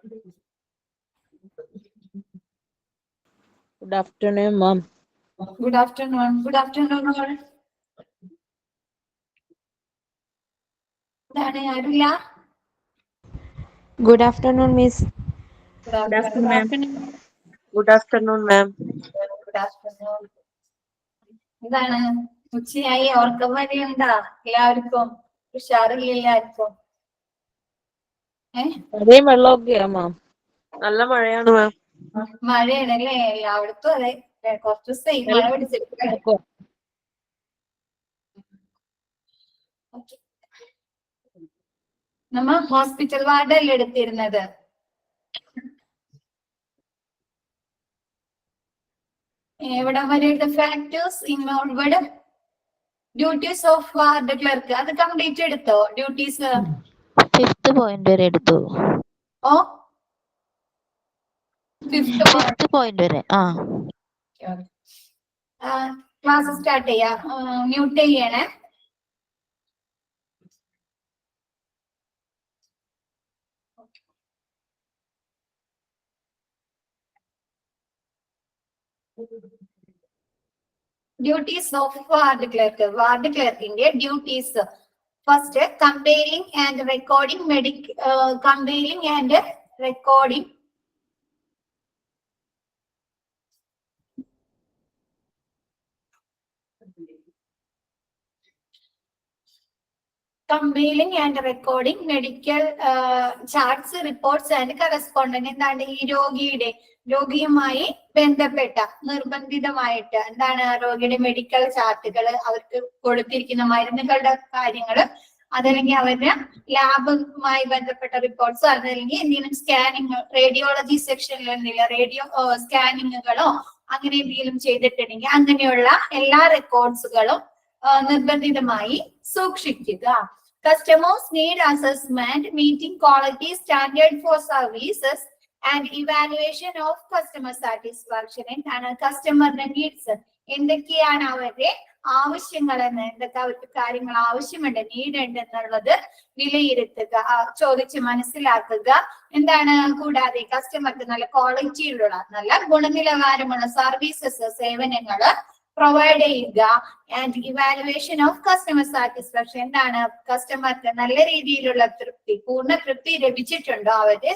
Good afternoon, ma'am. Good afternoon. Good afternoon, all. ആരുല്ല? Good afternoon, Miss. Good afternoon, ma'am. Good afternoon, ma'am. Good afternoon. എന്താണ് ഉച്ചയായി ഓർക്കം വരെയുണ്ടാ എല്ലാവർക്കും? ഉഷാറില്ല എല്ലാവർക്കും? മഴയും വെള്ളമൊക്കെയാ മാം. നല്ല മഴയാണ് മാം. മഴയാണല്ലേ? എല്ലായിടത്തും അതെ. കുറച്ച് ദിവസമായി മഴ പിടിച്ചിട്ട്. നമ്മ ഹോസ്പിറ്റൽ വാർഡല്ലേ എടുത്തിരുന്നത്? എവിടം വരെയുടെ factors involved? Duties of ward clerk അത് കംപ്ലീറ്റ് എടുത്തോ? ഡ്യൂട്ടീസ് 5th point വരെ എടുത്തു. ഓ 5th point വരെ. ക്ലാസ് സ്റ്റാർട്ട് ചെയ്യാം. മ്യൂട്ട് ചെയ്യണേ. Duties of ward clerk. Ward ക്ലർക്കിന്റെ duties first compiling and recording compiling and recording compiling and recording medical charts, reports and correspondent. എന്താണ് ഈ രോഗിയുമായി ബന്ധപ്പെട്ട നിർബന്ധിതമായിട്ട് എന്താണ് രോഗിയുടെ മെഡിക്കൽ ചാർട്ടുകൾ, അവർക്ക് കൊടുത്തിരിക്കുന്ന മരുന്നുകളുടെ കാര്യങ്ങള്, അതല്ലെങ്കിൽ അവരുടെ ലാബുമായി ബന്ധപ്പെട്ട റിപ്പോർട്ട്സോ, അതല്ലെങ്കിൽ എന്തെങ്കിലും സ്കാനിങ് റേഡിയോളജി സെക്ഷനിൽ എന്തെങ്കിലും റേഡിയോ സ്കാനിങ്ങുകളോ അങ്ങനെ എന്തെങ്കിലും ചെയ്തിട്ടുണ്ടെങ്കിൽ അങ്ങനെയുള്ള എല്ലാ റെക്കോർഡ്സുകളും നിർബന്ധിതമായി സൂക്ഷിക്കുക. Customers need assessment, meeting quality standard for services and evaluation of customer satisfaction. എന്താണ് കസ്റ്റമറിന്റെ നീഡ്സ്, എന്തൊക്കെയാണ് അവരുടെ ആവശ്യങ്ങൾ എന്ന്, എന്തൊക്കെ അവർക്ക് കാര്യങ്ങൾ ആവശ്യമുണ്ട്, നീഡ് ഉണ്ട് എന്നുള്ളത് വിലയിരുത്തുക, ചോദിച്ച് മനസ്സിലാക്കുക. എന്താണ് കൂടാതെ കസ്റ്റമർക്ക് നല്ല ക്വാളിറ്റിയിലുള്ള നല്ല ഗുണനിലവാരമുള്ള സർവീസസ്, സേവനങ്ങള് പ്രൊവൈഡ് ചെയ്യുക. And evaluation of customer satisfaction. എന്താണ് കസ്റ്റമർക്ക് നല്ല രീതിയിലുള്ള തൃപ്തി, പൂർണ്ണ തൃപ്തി ലഭിച്ചിട്ടുണ്ടോ അവരുടെ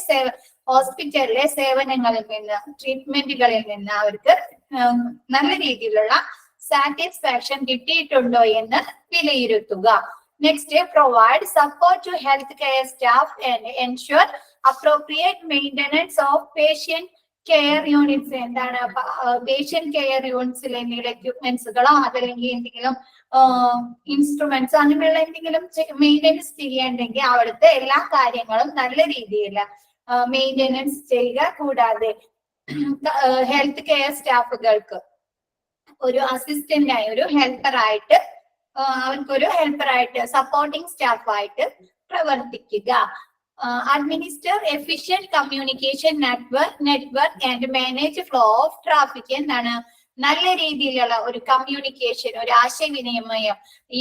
ഹോസ്പിറ്റലിലെ സേവനങ്ങളിൽ നിന്ന്, ട്രീറ്റ്മെന്റുകളിൽ നിന്ന് അവർക്ക് നല്ല രീതിയിലുള്ള സാറ്റിസ്ഫാക്ഷൻ കിട്ടിയിട്ടുണ്ടോ എന്ന് വിലയിരുത്തുക. Next, provide support to health care staff and ensure appropriate maintenance of patient care units. എന്താണ് പേഷ്യന്റ് കെയർ യൂണിറ്റ്സിൽ എന്തെങ്കിലും എക്യുപ്മെന്റ്സുകളോ അതല്ലെങ്കിൽ എന്തെങ്കിലും ഇൻസ്ട്രുമെന്റ്സ് അങ്ങനെയുള്ള എന്തെങ്കിലും മെയിൻ്റനൻസ് ചെയ്യേണ്ടെങ്കിൽ അവിടുത്തെ എല്ലാ കാര്യങ്ങളും നല്ല രീതിയിൽ മെയിൻ്റനൻസ് ചെയ്യുക. കൂടാതെ ഹെൽത്ത് കെയർ സ്റ്റാഫുകൾക്ക് ഒരു അസിസ്റ്റന്റായി, ഒരു ഹെൽപ്പറായിട്ട്, അവർക്കൊരു ഹെൽപ്പറായിട്ട്, സപ്പോർട്ടിംഗ് സ്റ്റാഫായിട്ട് പ്രവർത്തിക്കുക. Administer efficient communication network and manage flow of traffic. എന്താണ് നല്ല രീതിയിലുള്ള ഒരു കമ്മ്യൂണിക്കേഷൻ, ഒരു ആശയവിനിമയം ഈ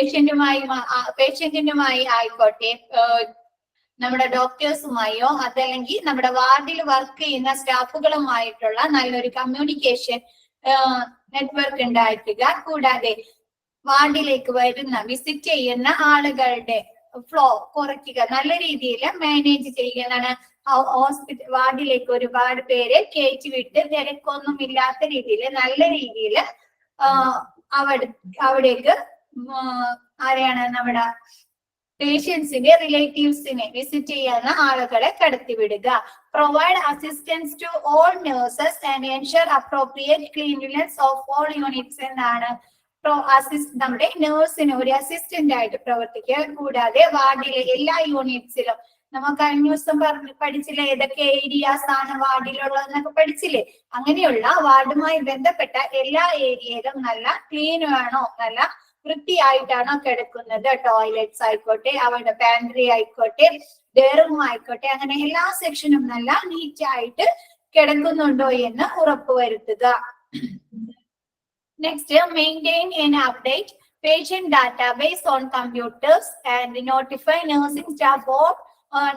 പേഷ്യന്റുമായി ആയിക്കോട്ടെ, നമ്മുടെ ഡോക്ടേഴ്സുമായോ അതല്ലെങ്കിൽ നമ്മുടെ വാർഡിൽ വർക്ക് ചെയ്യുന്ന സ്റ്റാഫുകളുമായിട്ടുള്ള നല്ലൊരു കമ്മ്യൂണിക്കേഷൻ നെറ്റ്വർക്ക് ഉണ്ടായിരിക്കുക. കൂടാതെ വാർഡിലേക്ക് വരുന്ന വിസിറ്റ് ചെയ്യുന്ന ആളുകളുടെ ഫ്ലോ കുറയ്ക്കുക, നല്ല രീതിയിൽ മാനേജ് ചെയ്യുക. എന്നാണ് വാർഡിലേക്ക് ഒരുപാട് പേരെ കയറ്റി വിട്ട് തിരക്കൊന്നും ഇല്ലാത്ത രീതിയിൽ നല്ല രീതിയിൽ അവിടേക്ക് ആരെയാണ് നമ്മുടെ പേഷ്യൻസിന്റെ റിലേറ്റീവ്സിനെ വിസിറ്റ് ചെയ്യുന്ന ആളുകളെ കടത്തിവിടുക. Provide assistance to all nurses and ensure appropriate cleanliness of all units. എന്നാണ് നമ്മുടെ നേഴ്സിന് ഒരു അസിസ്റ്റന്റ് ആയിട്ട് പ്രവർത്തിക്കുക. കൂടാതെ വാർഡിലെ എല്ലാ യൂണിറ്റ്സിലും നമ്മൾ കഴിഞ്ഞ ദിവസം പഠിച്ചില്ലേ ഏതൊക്കെ ഏരിയാസ് ആണ് വാർഡിലുള്ളതെന്നൊക്കെ പഠിച്ചില്ലേ? അങ്ങനെയുള്ള വാർഡുമായി ബന്ധപ്പെട്ട എല്ലാ ഏരിയയിലും നല്ല ക്ലീൻ വേണോ, നല്ല വൃത്തിയായിട്ടാണോ കിടക്കുന്നത്, ടോയ്ലറ്റ്സ് ആയിക്കോട്ടെ, അവരുടെ പാൻട്രി ആയിക്കോട്ടെ, ഡെയറും ആയിക്കോട്ടെ, അങ്ങനെ എല്ലാ സെക്ഷനും നല്ല നീറ്റ് ആയിട്ട് കിടക്കുന്നുണ്ടോ എന്ന് ഉറപ്പുവരുത്തുക. Next, maintain and update patient database on computers and notify nursing staff of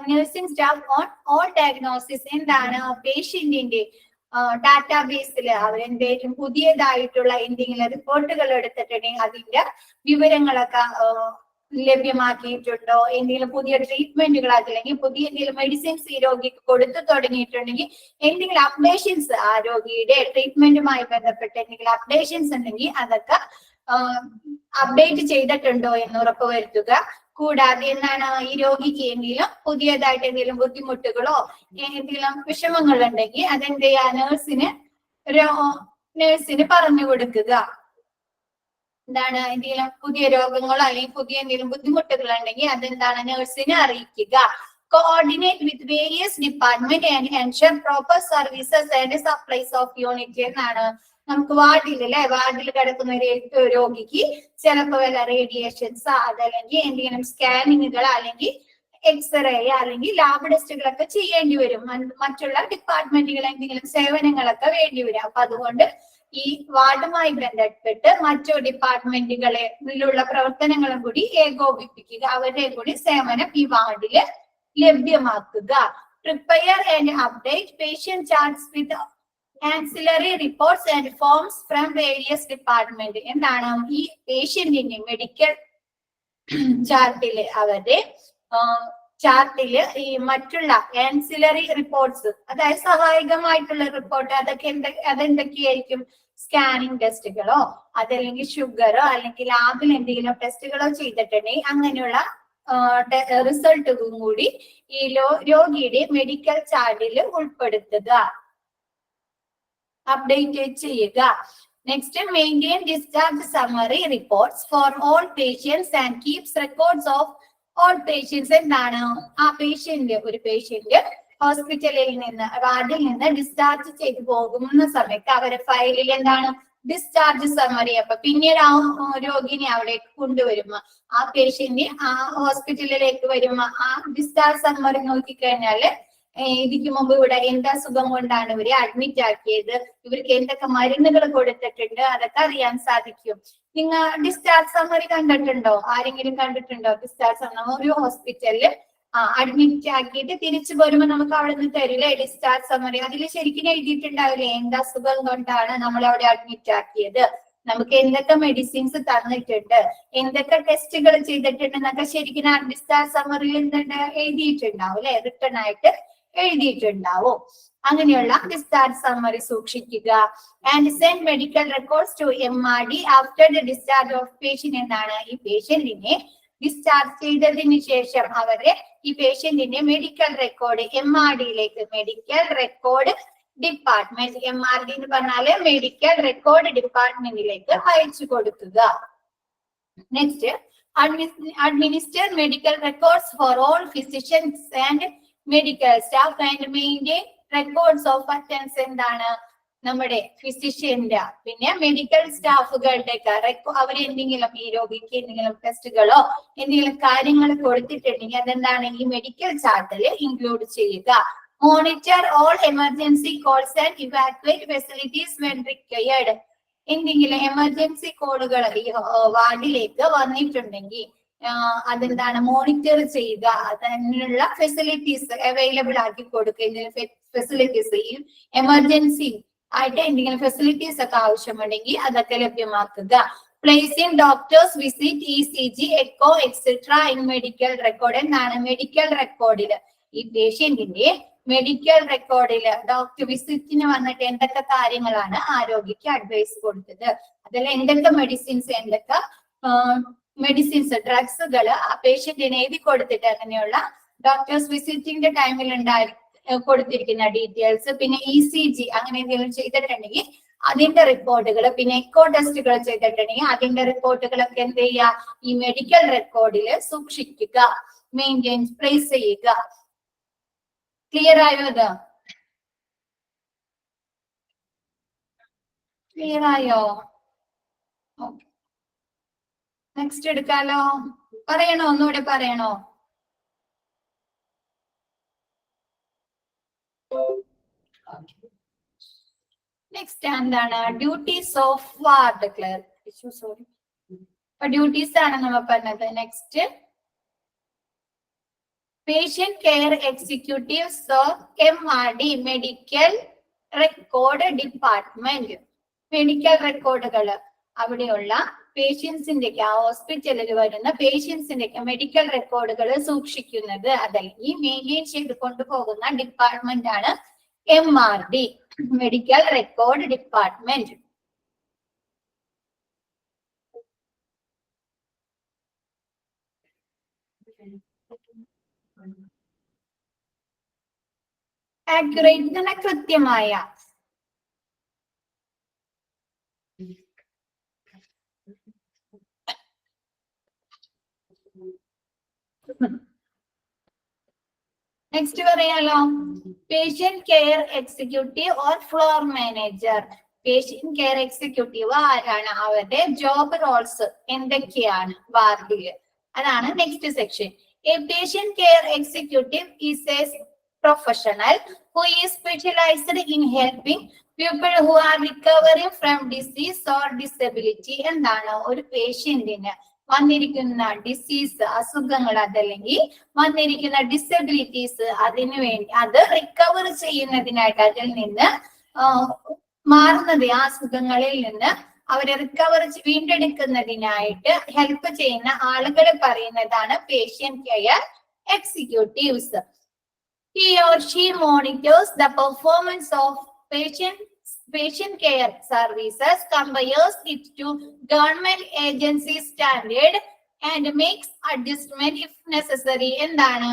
nursing staff on all diagnosis. എന്താണ് പേഷ്യന്റിന്റെ ഡാറ്റാബേസിൽ അവരെന്തെങ്കിലും പുതിയതായിട്ടുള്ള എന്തെങ്കിലും റിപ്പോർട്ടുകൾ എടുത്തിട്ടുണ്ടെങ്കിൽ അതിന്റെ വിവരങ്ങളൊക്കെ ലഭ്യമാക്കിയിട്ടുണ്ടോ, എന്തെങ്കിലും പുതിയ ട്രീറ്റ്മെന്റുകൾ അല്ലെങ്കിൽ പുതിയ എന്തെങ്കിലും മെഡിസിൻസ് ഈ രോഗിക്ക് കൊടുത്തു തുടങ്ങിയിട്ടുണ്ടെങ്കിൽ എന്തെങ്കിലും അപ്ഡേഷൻസ് ആ രോഗിയുടെ ട്രീറ്റ്മെന്റുമായി ബന്ധപ്പെട്ട് എന്തെങ്കിലും അപ്ഡേഷൻസ് ഉണ്ടെങ്കിൽ അതൊക്കെ അപ്ഡേറ്റ് ചെയ്തിട്ടുണ്ടോ എന്ന് ഉറപ്പുവരുത്തുക. കൂടാതെ എന്താണ് ഈ രോഗിക്ക് എന്തെങ്കിലും പുതിയതായിട്ട് എന്തെങ്കിലും ബുദ്ധിമുട്ടുകളോ എന്തെങ്കിലും വിഷമങ്ങൾ ഉണ്ടെങ്കിൽ അതെന്ത് ചെയ്യാ നേഴ്സിന് പറഞ്ഞു കൊടുക്കുക. എന്താണ് എന്തെങ്കിലും പുതിയ രോഗങ്ങളോ അല്ലെങ്കിൽ പുതിയ എന്തെങ്കിലും ബുദ്ധിമുട്ടുകൾ ഉണ്ടെങ്കിൽ അതെന്താണ് നേഴ്സിനെ അറിയിക്കുക. Coordinate with various department and ensure proper services and supplies of unit. എന്നാണ് നമുക്ക് വാർഡിൽ കിടക്കുന്ന ഒരു രോഗിക്ക് ചിലപ്പോൾ വല്ല റേഡിയേഷൻസ് അതല്ലെങ്കിൽ എന്തെങ്കിലും സ്കാനിങ്ങുകൾ അല്ലെങ്കിൽ എക്സ്റേ അല്ലെങ്കിൽ ലാബ് ടെസ്റ്റുകളൊക്കെ ചെയ്യേണ്ടി വരും. മറ്റുള്ള ഡിപ്പാർട്ട്മെന്റുകൾ എന്തെങ്കിലും സേവനങ്ങളൊക്കെ വേണ്ടി വരും. അപ്പൊ അതുകൊണ്ട് ഈ വാർഡുമായി ബന്ധപ്പെട്ട് മറ്റു ഡിപ്പാർട്ട്മെന്റുകളിലുള്ള പ്രവർത്തനങ്ങളും കൂടി ഏകോപിപ്പിക്കുക, അവരുടെ കൂടി സേവനം ഈ വാർഡില് ലഭ്യമാക്കുക. Prepare and update patient charts with ancillary reports and forms from various department. എന്താണ് ഈ പേഷ്യന്റിന്റെ മെഡിക്കൽ ചാർട്ടില് അവരുടെ ചാർട്ടില് ഈ മറ്റുള്ള ആൻസിലറി റിപ്പോർട്ട്സ്, അതായത് സഹായകമായിട്ടുള്ള റിപ്പോർട്ട് അതെന്തൊക്കെയായിരിക്കും? സ്കാനിങ് ടെസ്റ്റുകളോ അതല്ലെങ്കിൽ ഷുഗറോ അല്ലെങ്കിൽ ലാബിൽ എന്തെങ്കിലും ടെസ്റ്റുകളോ ചെയ്തിട്ടുണ്ടെങ്കിൽ അങ്ങനെയുള്ള റിസൾട്ടും കൂടി ഈ രോഗിയുടെ മെഡിക്കൽ ചാർട്ടിൽ ഉൾപ്പെടുത്തുക, അപ്ഡേറ്റ് ചെയ്യുക. Next, maintain discharge summary reports for all patients and keeps records of all patients. എന്താണ് ആ ഒരു പേഷ്യന്റ് ഹോസ്പിറ്റലിൽ നിന്ന് വാർഡിൽ നിന്ന് ഡിസ്ചാർജ് ചെയ്തു പോകുന്ന സമയത്ത് അവരെ ഫയലിൽ എന്താണ് ഡിസ്ചാർജ് സമ്മറി. അപ്പൊ പിന്നീട് ആ രോഗിനെ അവിടേക്ക് കൊണ്ടുവരുമ്പോ ആ പേഷ്യന്റ് ആ ഹോസ്പിറ്റലിലേക്ക് വരുമ്പോ ആ ഡിസ്ചാർജ് സമ്മറി നോക്കിക്കഴിഞ്ഞാല് ഇതിക്ക് മുമ്പ് ഇവിടെ എന്താ സുഖം കൊണ്ടാണ് ഇവരെ അഡ്മിറ്റ് ആക്കിയത്, ഇവർക്ക് എന്തൊക്കെ മരുന്നുകൾ കൊടുത്തിട്ടുണ്ട്, അതൊക്കെ അറിയാൻ സാധിക്കും. നിങ്ങൾ ഡിസ്ചാർജ് സമ്മറി കണ്ടിട്ടുണ്ടോ? ആരെങ്കിലും കണ്ടിട്ടുണ്ടോ ഡിസ്ചാർജ് സമ്മറി? ഒരു ഹോസ്പിറ്റലില് അഡ്മിറ്റ് ആക്കിയിട്ട് തിരിച്ചു പോരുമ്പോ നമുക്ക് അവിടെ നിന്ന് തരില്ലേ ഡിസ്ചാർജ് സമ്മറി. അതിൽ ശരിക്കും എഴുതിയിട്ടുണ്ടാവില്ലേ എന്താ സുഖം കൊണ്ടാണ് നമ്മൾ അവിടെ അഡ്മിറ്റ് ആക്കിയത്, നമുക്ക് എന്തൊക്കെ മെഡിസിൻസ് തന്നിട്ടുണ്ട്, എന്തൊക്കെ ടെസ്റ്റുകൾ ചെയ്തിട്ടുണ്ട് എന്നൊക്കെ ശരിക്കും ആ ഡിസ്ചാർജ് സമ്മറിയിൽ എഴുതിയിട്ടുണ്ടാവും അല്ലെ, റിട്ടേൺ ആയിട്ട് എഴുതിയിട്ടുണ്ടാവും. അങ്ങനെയുള്ള ഡിസ്ചാർജ് സമ്മറി സൂക്ഷിക്കുക. And send medical records to MRD after the discharge of patient. എന്താണ് ഈ പേഷ്യന്റിനെ ഡിസ്ചാർജ് ചെയ്തതിന് ശേഷം അവരെ ഈ പേഷ്യന്റിന്റെ മെഡിക്കൽ റെക്കോർഡ് MRDയിലേക്ക്, മെഡിക്കൽ റെക്കോർഡ് ഡിപ്പാർട്ട്മെന്റ്, MRD എന്ന് പറഞ്ഞാല് മെഡിക്കൽ റെക്കോർഡ് ഡിപ്പാർട്ട്മെന്റിലേക്ക് അയച്ചു കൊടുക്കുക. Next, administer medical records for all physicians and medical staff and maintain records of attendance. എന്താണ് നമ്മുടെ ഫിസിഷ്യന്റെ പിന്നെ മെഡിക്കൽ സ്റ്റാഫുകളുടെ അവരെന്തെങ്കിലും ഈ രോഗിക്ക് എന്തെങ്കിലും ടെസ്റ്റുകളോ എന്തെങ്കിലും കാര്യങ്ങൾ കൊടുത്തിട്ടുണ്ടെങ്കിൽ അതെന്താണ് ഈ മെഡിക്കൽ ചാർട്ടിൽ ഇൻക്ലൂഡ് ചെയ്യുക. Monitor all emergency calls and evacuate facilities when required. എന്തെങ്കിലും എമർജൻസി കോളുകൾ ഈ വാർഡിലേക്ക് വന്നിട്ടുണ്ടെങ്കിൽ അതെന്താണ് മോണിറ്റർ ചെയ്യുക, അതിനുള്ള ഫെസിലിറ്റീസ് അവൈലബിൾ ആക്കി കൊടുക്കുക. ഫെസിലിറ്റീസ് ഈ എമർജൻസി ആയിട്ട് എന്തെങ്കിലും ഫെസിലിറ്റീസ് ഒക്കെ ആവശ്യമുണ്ടെങ്കിൽ അതൊക്കെ ലഭ്യമാക്കുക. Placing doctors visit ECG echo etcetera in medical record. എന്നാണ് മെഡിക്കൽ റെക്കോർഡില് ഈ പേഷ്യന്റിന്റെ മെഡിക്കൽ റെക്കോർഡില് ഡോക്ടർ വിസിറ്റിന് വന്നിട്ട് എന്തൊക്കെ കാര്യങ്ങളാണ് ആരോഗ്യക്ക് അഡ്വൈസ് കൊടുത്തത്, അതിൽ എന്തൊക്കെ മെഡിസിൻസ് ഡ്രഗ്സുകൾ ആ പേഷ്യന്റിന് എഴുതി കൊടുത്തിട്ട് അങ്ങനെയുള്ള ഡോക്ടേഴ്സ് വിസിറ്റിംഗിന്റെ ടൈമിൽ കൊടുത്തിരിക്കുന്ന ഡീറ്റെയിൽസ്, പിന്നെ ECG അങ്ങനെ എന്തെങ്കിലും ചെയ്തിട്ടുണ്ടെങ്കിൽ അതിന്റെ റിപ്പോർട്ടുകൾ, പിന്നെ എക്കോ ടെസ്റ്റുകൾ ചെയ്തിട്ടുണ്ടെങ്കിൽ അതിന്റെ റിപ്പോർട്ടുകളൊക്കെ എന്ത് ചെയ്യുക ഈ മെഡിക്കൽ റെക്കോർഡിൽ സൂക്ഷിക്കുക, മെയിൻറ്റെയിൻ പ്ലേസ് ചെയ്യുക. ക്ലിയർ ആയോ? അത് ക്ലിയർ ആയോ? നെക്സ്റ്റ് എടുക്കാലോ? പറയണോ? ഒന്നുകൂടെ പറയണോ? നെക്സ്റ്റ് എന്താണ് duties of ward clerk. Sorry, അപ്പൊ ഡ്യൂട്ടീസ് ആണ് നമ്മൾ പറഞ്ഞത്. Next patient care executives of MRD, medical record department. Medical റെക്കോർഡുകൾ, അവിടെയുള്ള പേഷ്യൻസിന്റെ ഹോസ്പിറ്റലിൽ വരുന്ന പേഷ്യൻസിന്റെ മെഡിക്കൽ റെക്കോർഡുകൾ സൂക്ഷിക്കുന്നത് അതല്ലെങ്കിൽ മെയിൻറ്റെയിൻ ചെയ്ത് കൊണ്ടുപോകുന്ന ഡിപ്പാർട്ട്മെന്റ് ആണ് MRD, medical record department. Accurate എന്ന കൃത്യമായ. നെക്സ്റ്റ് പറയാലോ, patient care executive or floor manager. Patient care executive ആരാണ്, അവരുടെ ജോബ് റോൾസ് എന്തൊക്കെയാണ് വാർഡില്, അതാണ് next section. A patient care executive is A professional who is specialized in helping people who are recovering from disease or disability. എന്താണ്, ഒരു പേഷ്യന്റിന് വന്നിരിക്കുന്ന disease, അസുഖങ്ങൾ അതല്ലെങ്കിൽ വന്നിരിക്കുന്ന ഡിസബിലിറ്റീസ്, അതിനു വേണ്ടി അത് റിക്കവർ ചെയ്യുന്നതിനായിട്ട്, അതിൽ നിന്ന് മാറുന്നത്, ആ അസുഖങ്ങളിൽ നിന്ന് അവരെ വീണ്ടെടുക്കുന്നതിനായിട്ട് ഹെൽപ്പ് ചെയ്യുന്ന ആളുകളെ പറയുന്നതാണ് patient care executives. He or she monitors the performance of patient care services, compares it to government agency standard and makes adjustment if necessary. എന്താണ്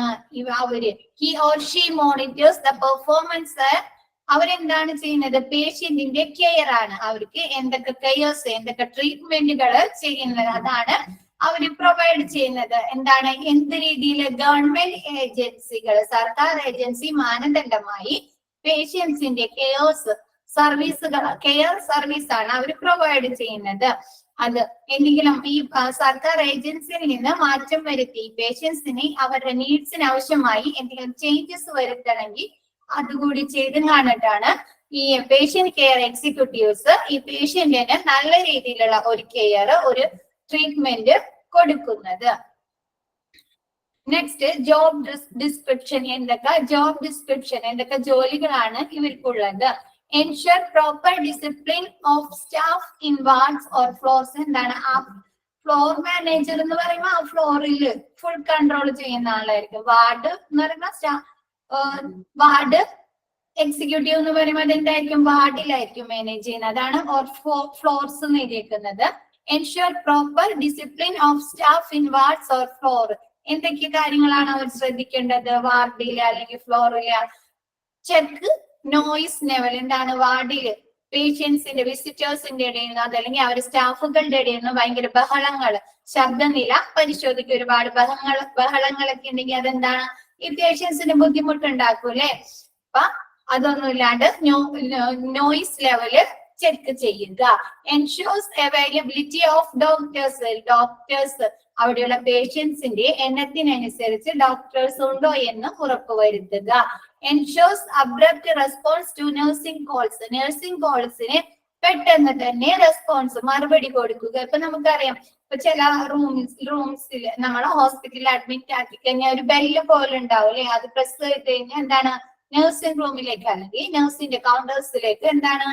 അവര്, he or she monitors the performance. അവരെന്താണ് ചെയ്യുന്നത്, പേഷ്യന്റിന്റെ care ആണ്, അവർക്ക് എന്തൊക്കെ CARES, എന്തൊക്കെ ട്രീറ്റ്മെന്റുകൾ ചെയ്യുന്നത്, അതാണ് അവര് പ്രൊവൈഡ് ചെയ്യുന്നത്. എന്താണ്, എന്ത് രീതിയിൽ, ഗവൺമെന്റ് ഏജൻസികൾ, സർക്കാർ ഏജൻസി മാനദണ്ഡമായി പേഷ്യൻസിന്റെ കെയർസ് സർവീസുകൾ, കെയർ സർവീസ് ആണ് അവർ പ്രൊവൈഡ് ചെയ്യുന്നത്. അത് എന്തെങ്കിലും ഈ സർക്കാർ ഏജൻസിയിൽ നിന്ന് മാറ്റം വരുത്തി പേഷ്യൻസിന് അവരുടെ നീഡ്സിന് ആവശ്യമായി എന്തെങ്കിലും ചേഞ്ചസ് വരുത്തണമെങ്കിൽ അതുകൂടി ചെയ്ത് കാണിട്ടാണ് ഈ പേഷ്യന്റ് കെയർ എക്സിക്യൂട്ടീവ്സ് ഈ പേഷ്യന്റിന് നല്ല രീതിയിലുള്ള ഒരു കെയർ, ഒരു ട്രീറ്റ്മെന്റ് കൊടുക്കുന്നത്. Next job description. എന്തൊക്കെ ജോലികളാണ് ഇവർക്കുള്ളത്? Ensure proper discipline of staff in wards or floors. എന്താണ്, ആ ഫ്ലോർ മാനേജർ എന്ന് പറയുമ്പോൾ ആ ഫ്ലോറിൽ ഫുൾ കൺട്രോൾ ചെയ്യുന്ന ആളായിരിക്കും. വാർഡ് എന്ന് പറയുമ്പോൾ വാർഡ് എക്സിക്യൂട്ടീവ് എന്ന് പറയുമ്പോൾ അതെന്തായിരിക്കും, വാർഡിലായിരിക്കും മാനേജ് ചെയ്യുന്നത്. അതാണ് ഫ്ലോർസ് എന്ന് എഴുതിയിരിക്കുന്നത്. Ensure proper discipline of staff in wards or floor. എന്തൊക്കെ കാര്യങ്ങളാണ് അവർ ശ്രദ്ധിക്കേണ്ടത് വാർഡില് അല്ലെങ്കിൽ ഫ്ലോറില്? Check noise level. എന്താണ്, വാർഡില് പേഷ്യൻസിന്റെ വിസിറ്റേഴ്സിന്റെ ഇടയിൽ നിന്ന് അതല്ലെങ്കിൽ അവരുടെ സ്റ്റാഫുകളുടെ ഇടയിൽ നിന്ന് ഭയങ്കര ബഹളങ്ങള്, ശബ്ദനില പരിശോധിക്കുക. ഒരുപാട് ബഹളങ്ങളൊക്കെ ഉണ്ടെങ്കിൽ അതെന്താണ്, ഈ പേഷ്യൻസിന് ബുദ്ധിമുട്ടുണ്ടാക്കൂലേ? അപ്പൊ അതൊന്നും ഇല്ലാണ്ട് നോയിസ് ലെവല് ചെക്ക് ചെയ്യുക. Ensures availability of doctors. അവിടെയുള്ള പേഷ്യൻസിന്റെ എണ്ണത്തിനനുസരിച്ച് ഡോക്ടേഴ്സ് ഉണ്ടോ എന്ന് ഉറപ്പുവരുത്തുക. Ensures abrupt response to nursing calls. Nursing കോൾസിന് പെട്ടെന്ന് തന്നെ റെസ്പോൺസ്, മറുപടി കൊടുക്കുക. ഇപ്പൊ നമുക്കറിയാം, ഇപ്പൊ ചില റൂംസിൽ നമ്മളെ ഹോസ്പിറ്റലിൽ അഡ്മിറ്റ് ആക്കി കഴിഞ്ഞാൽ ഒരു ബെല്ല് പോലെ ഉണ്ടാവില്ലേ, അത് പ്രസ് ചെയ്ത് കഴിഞ്ഞാൽ എന്താണ്, നഴ്സിംഗ് റൂമിലേക്ക് അല്ലെങ്കിൽ നഴ്സിന്റെ കൗണ്ടേഴ്സിലേക്ക് എന്താണ്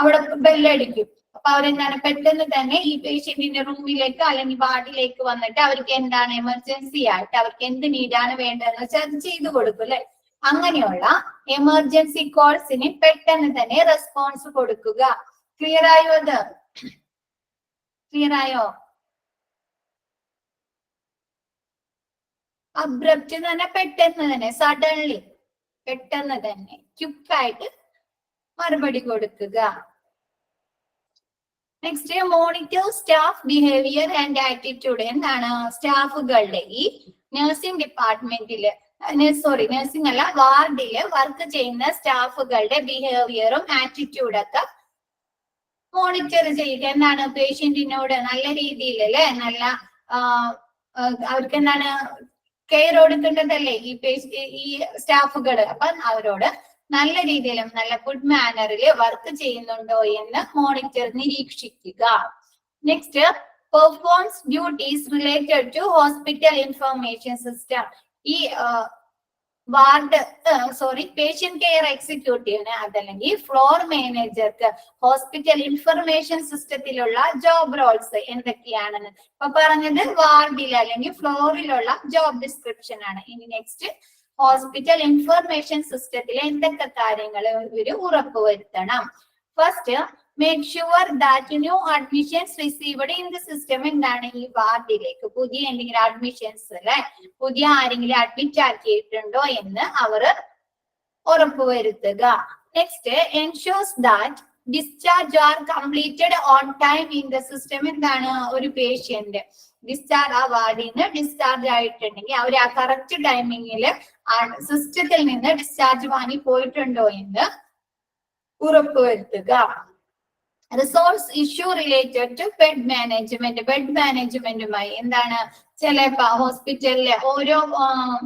അവിടെ ബെല്ലടിക്കും. അപ്പൊ അവരെന്താണ് പെട്ടെന്ന് തന്നെ ഈ പേഷ്യന്റിന്റെ റൂമിലേക്ക് അല്ലെങ്കിൽ വാർഡിലേക്ക് വന്നിട്ട് അവർക്ക് എന്താണ് എമർജൻസി ആയിട്ട് അവർക്ക് എന്ത് നീഡാണ് വേണ്ടതെന്ന് വെച്ചാൽ അത് ചെയ്തു കൊടുക്കും അല്ലെ. അങ്ങനെയുള്ള എമർജൻസി കോൾസിന് പെട്ടെന്ന് തന്നെ റെസ്പോൺസ് കൊടുക്കുക. ക്ലിയർ ആയോ? അത് ക്ലിയർ ആയോ? അബ്രപ്റ്റ് തന്നെ പെട്ടെന്ന് തന്നെ, സഡൻലി പെട്ടെന്ന് തന്നെ ക്വിക്കായിട്ട് മറുപടി കൊടുക്കുക. Next, monitor staff behaviour and attitude. എന്താണ്, സ്റ്റാഫുകളുടെ ഈ നഴ്സിംഗ് ഡിപ്പാർട്ട്മെന്റില് നഴ്സിംഗ് അല്ല വാർഡില് വർക്ക് ചെയ്യുന്ന സ്റ്റാഫുകളുടെ ബിഹേവിയറും ആറ്റിറ്റ്യൂഡൊക്കെ മോണിറ്റർ ചെയ്യുക. എന്താണ്, പേഷ്യന്റിനോട് നല്ല രീതിയിൽ അല്ലെ, നല്ല അവർക്ക് എന്താണ് കെയർ കൊടുക്കേണ്ടതല്ലേ ഈ സ്റ്റാഫുകള്. അപ്പൊ അവരോട് നല്ല രീതിയിലും നല്ല ഗുഡ് മാനറിൽ വർക്ക് ചെയ്യുന്നുണ്ടോ എന്ന് മോണിറ്റർ നിരീക്ഷിക്കുക. Next, performs duties related to hospital information system. ഈ വാർഡ് പേഷ്യന്റ് കെയർ എക്സിക്യൂട്ടീവിന് അതല്ലെങ്കിൽ ഫ്ലോർ മാനേജർക്ക് ഹോസ്പിറ്റൽ ഇൻഫർമേഷൻ സിസ്റ്റത്തിലുള്ള ജോബ് റോൾസ് എന്തൊക്കെയാണെന്ന് ഇപ്പൊ പറഞ്ഞത് വാർഡിൽ അല്ലെങ്കിൽ ഫ്ലോറിലുള്ള ജോബ് ഡിസ്ക്രിപ്ഷൻ ആണ്. ഇനി നെക്സ്റ്റ് ഹോസ്പിറ്റൽ ഇൻഫർമേഷൻ സിസ്റ്റത്തിൽ എന്തൊക്കെ കാര്യങ്ങൾ ഇവര് ഉറപ്പുവരുത്തണം. First, make sure that new admissions received in the system. എന്താണ് ഈ വാർഡിലേക്ക് പുതിയ എന്തെങ്കിലും അഡ്മിഷൻസ് അല്ലെ, പുതിയ ആരെങ്കിലും അഡ്മിറ്റ് ആക്കിയിട്ടുണ്ടോ എന്ന് അവർ ഉറപ്പുവരുത്തുക. Next, ensures that discharge are completed on time in the system. എന്താണ് ഒരു പേഷ്യന്റ് ഡിസ്ചാർജ് ആ വാർഡിൽ നിന്ന് ഡിസ്ചാർജ് ആയിട്ടുണ്ടെങ്കിൽ അവർ ആ കറക്റ്റ് ടൈമിങ്ങിൽ ആ സിസ്റ്റത്തിൽ നിന്ന് ഡിസ്ചാർജ് വാങ്ങി പോയിട്ടുണ്ടോ എന്ന് ഉറപ്പുവരുത്തുക. Resource issue related to bed management. Bed മാനേജ്മെന്റുമായി എന്താണ്, ചില ഹോസ്പിറ്റലിലെ ഓരോ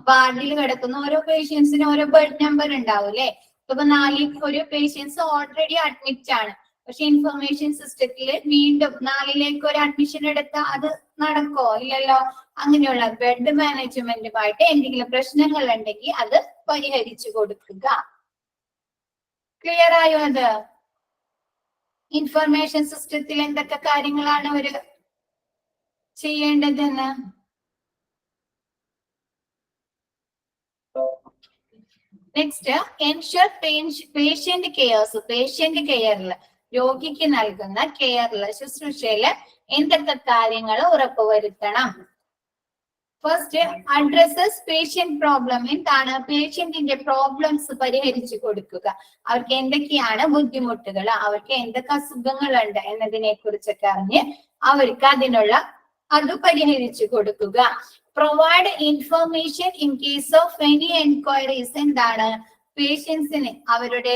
വാർഡിൽ കിടക്കുന്ന ഓരോ പേഷ്യൻസിന് ഓരോ ബെഡ് നമ്പർ ഉണ്ടാവും അല്ലെ. ഇപ്പൊ 4 ഒരു പേഷ്യൻസ് ഓൾറെഡി അഡ്മിറ്റ് ആണ്, പക്ഷെ ഇൻഫർമേഷൻ സിസ്റ്റത്തില് വീണ്ടും 4ലേക്ക് ഒരു അഡ്മിഷൻ എടുത്താൽ അത് നടക്കോ? ഇല്ലല്ലോ. അങ്ങനെയുള്ള ബെഡ് മാനേജ്മെന്റുമായിട്ട് എന്തെങ്കിലും പ്രശ്നങ്ങൾ ഉണ്ടെങ്കിൽ അത് പരിഹരിച്ചു കൊടുക്കുക. ക്ലിയർ ആയോ? അത് ഇൻഫർമേഷൻ സിസ്റ്റത്തിൽ എന്തൊക്കെ കാര്യങ്ങളാണ് അവര് ചെയ്യേണ്ടതെന്ന്. Next, ensure patient cares. Patient കെയറിൽ രോഗിക്ക് നൽകുന്ന കെയറില് ശുശ്രൂഷയില് എന്തൊക്കെ കാര്യങ്ങൾ ഉറപ്പുവരുത്തണം. First, addresses patient problem. എന്താണ് പേഷ്യന്റിന്റെ പ്രോബ്ലംസ് പരിഹരിച്ചു കൊടുക്കുക. അവർക്ക് എന്തൊക്കെയാണ് ബുദ്ധിമുട്ടുകൾ, അവർക്ക് എന്തൊക്കെ അസുഖങ്ങളുണ്ട് എന്നതിനെ കുറിച്ചൊക്കെ അറിഞ്ഞ് അവർക്ക് അത് പരിഹരിച്ചു കൊടുക്കുക. Provide information in case of any enquiries. എന്താണ് പേഷ്യൻസിന് അവരുടെ